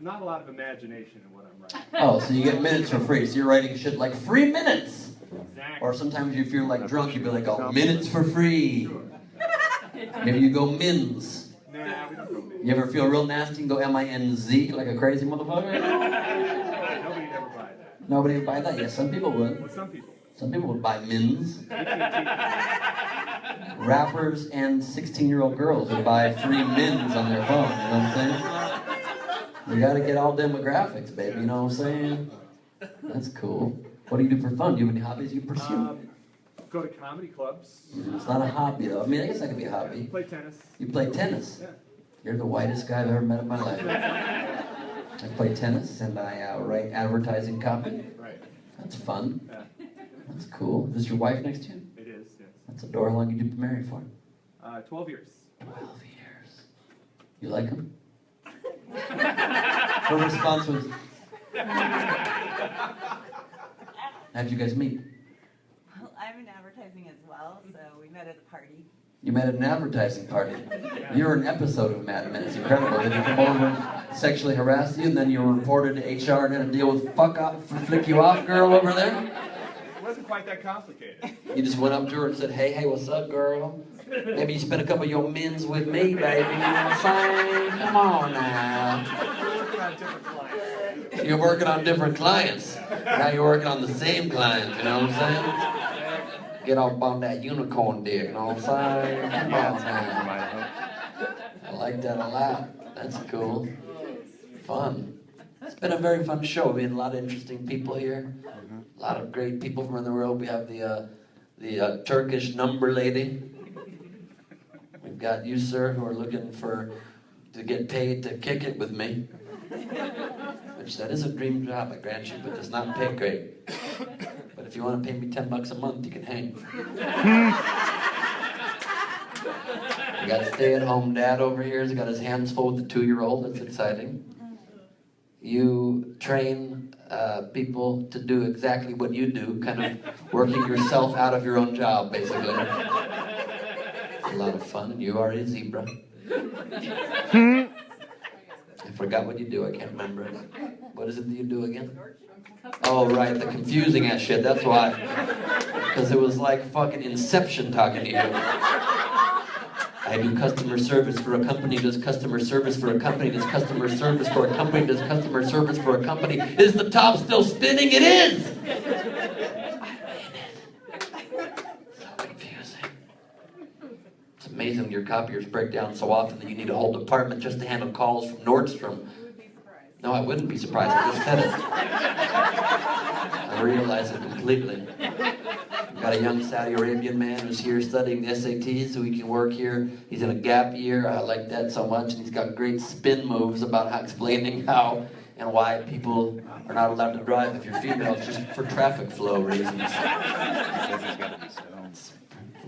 not a lot of imagination in what I'm writing. Oh, so you get minutes for free. So you're writing shit like free minutes. Exactly. Or sometimes you feel like drunk, you'd be like, oh, minutes for free. Maybe you go mins. Nah, we don't go mins. You ever feel real nasty and go M-I-N-Z like a crazy motherfucker? Nobody'd ever buy that. Nobody would buy that? Yes, some people would. Well, some people. Some people would buy mins. AT&T. Rappers and 16-year-old girls would buy free mins on their phone, you know what I'm saying? You gotta get all demographics, baby, you know what I'm saying? That's cool. What do you do for fun? Do you have any hobbies you pursue? Go to comedy clubs. It's not a hobby, though. I mean, I guess that could be a hobby. Play tennis. You play tennis? Yeah. You're the whitest guy I've ever met in my life. I play tennis and I write advertising copy. Right. That's fun. Yeah. That's cool. Is this your wife next to you? It is, yes. That's adorable. How long you been married for? 12 years. 12 years. You like him? Her response was... How'd you guys meet? Well, I'm in advertising as well, so we met at a party. You met at an advertising party. You're an episode of Mad Men. It's incredible. Did you come over and sexually harass you, and then you were reported to HR and had to deal with flick you off girl over there? It wasn't quite that complicated. You just went up to her and said, hey, what's up, girl? Maybe you spent a couple of your mins with me, baby. You know what I'm saying? Come on now. You're working on different clients. Now you're working on the same clients, you know what I'm saying? Get off on that unicorn dick, you know what I'm saying? Come on now. I like that a lot. That's cool. Fun. It's been a very fun show. We had a lot of interesting people here. A lot of great people from around the world. We have the Turkish number lady. We've got you, sir, who are looking to get paid to kick it with me. Which that is a dream job, I grant you, but does not pay great. But if you want to pay me $10 a month, you can hang. We got stay-at-home dad over here. He's got his hands full with the 2-year-old. That's exciting. You train people to do exactly what you do, kind of working yourself out of your own job, basically. It's a lot of fun. You are a zebra. I forgot what you do. I can't remember it. What is it that you do again? Oh, right, the confusing ass shit. That's why. Because it was like fucking Inception talking to you. I do customer service for a company, does customer service for a company, does customer service for a company, does customer service for a company. Is the top still spinning? It is! I mean it. So confusing. It's amazing your copiers break down so often that you need a whole department just to handle calls from Nordstrom. No, I wouldn't be surprised. I just said it. I realize it completely. We've got a young Saudi Arabian man who's here studying the SATs so he can work here. He's in a gap year. I like that so much. And he's got great spin moves about explaining how and why people are not allowed to drive if you're female, just for traffic flow reasons. It's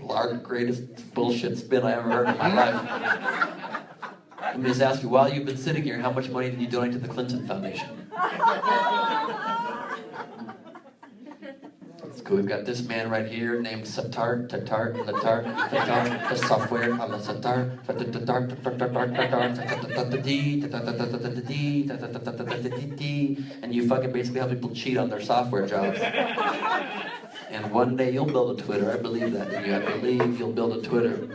the greatest bullshit spin I ever heard in my life. Let me just ask you, while you've been sitting here, how much money did you donate to the Clinton Foundation? That's cool. We've got this man right here named Satar, the software on the Satar, and you fucking basically help people cheat on their software jobs. And one day you'll build a Twitter. I believe that in you. I believe you'll build a Twitter.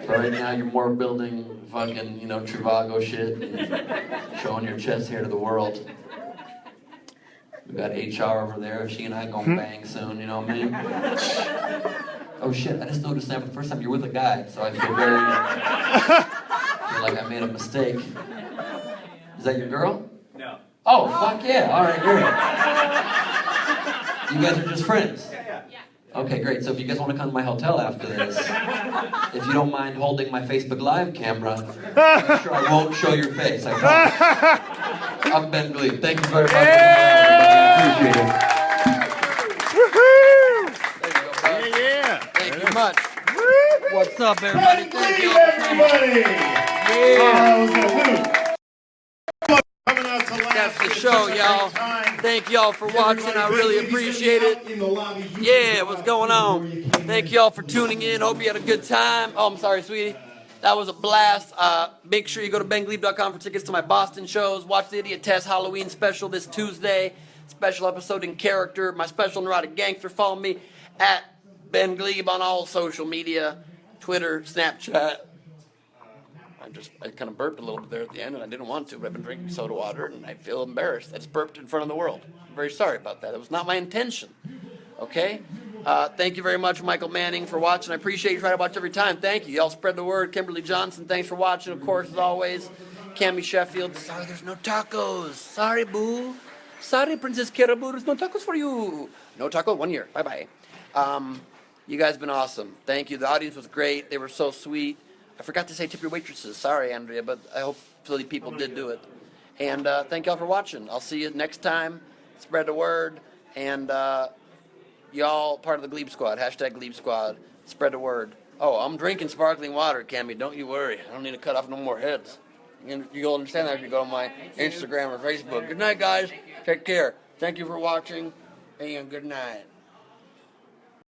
But right now you're more building fucking, Trivago shit and showing your chest hair to the world. We got HR over there. She and I gonna bang soon, you know what I mean? Oh shit, I just noticed that for the first time you're with a guy, so I feel feel like I made a mistake. Is that your girl? No. Oh, fuck yeah. All right, great. You guys are just friends? Yeah. Okay, great. So if you guys want to come to my hotel after this, if you don't mind holding my Facebook Live camera, I'm sure I won't show your face. I promise. I'm Ben Gleib. Thank you very much. I appreciate it. There you go, bud. Yeah. Thank you much. What's up, everybody? Thank you all for coming. Everybody! Yeah. Coming out to laugh. That's the It's show, such a great y'all. time. Thank y'all for watching. I really appreciate it. Yeah, what's going on? Thank y'all for tuning in. Hope you had a good time. Oh, I'm sorry, sweetie. That was a blast. Make sure you go to bengleib.com for tickets to my Boston shows. Watch the Idiot Test Halloween special this Tuesday. Special episode in character. My special neurotic gangster. Follow me at Ben Gleib on all social media. Twitter, Snapchat. I kind of burped a little bit there at the end, and I didn't want to, but I've been drinking soda water, and I feel embarrassed. I just burped in front of the world. I'm very sorry about that. It was not my intention. Okay? Thank you very much, Michael Manning, for watching. I appreciate you trying to watch every time. Thank you. Y'all spread the word. Kimberly Johnson, thanks for watching, of course, as always. Cammie Sheffield, sorry there's no tacos. Sorry, boo. Sorry, Princess Caribou, there's no tacos for you. No taco, 1 year. Bye-bye. You guys have been awesome. Thank you. The audience was great. They were so sweet. I forgot to say tip your waitresses. Sorry, Andrea, but I hope hopefully people did do it. And thank y'all for watching. I'll see you next time. Spread the word. And y'all part of the Gleib Squad. Hashtag Gleib Squad. Spread the word. Oh, I'm drinking sparkling water, Cammie. Don't you worry. I don't need to cut off no more heads. You'll understand that if you go on my Instagram or Facebook. Good night, guys. Take care. Thank you for watching. And good night.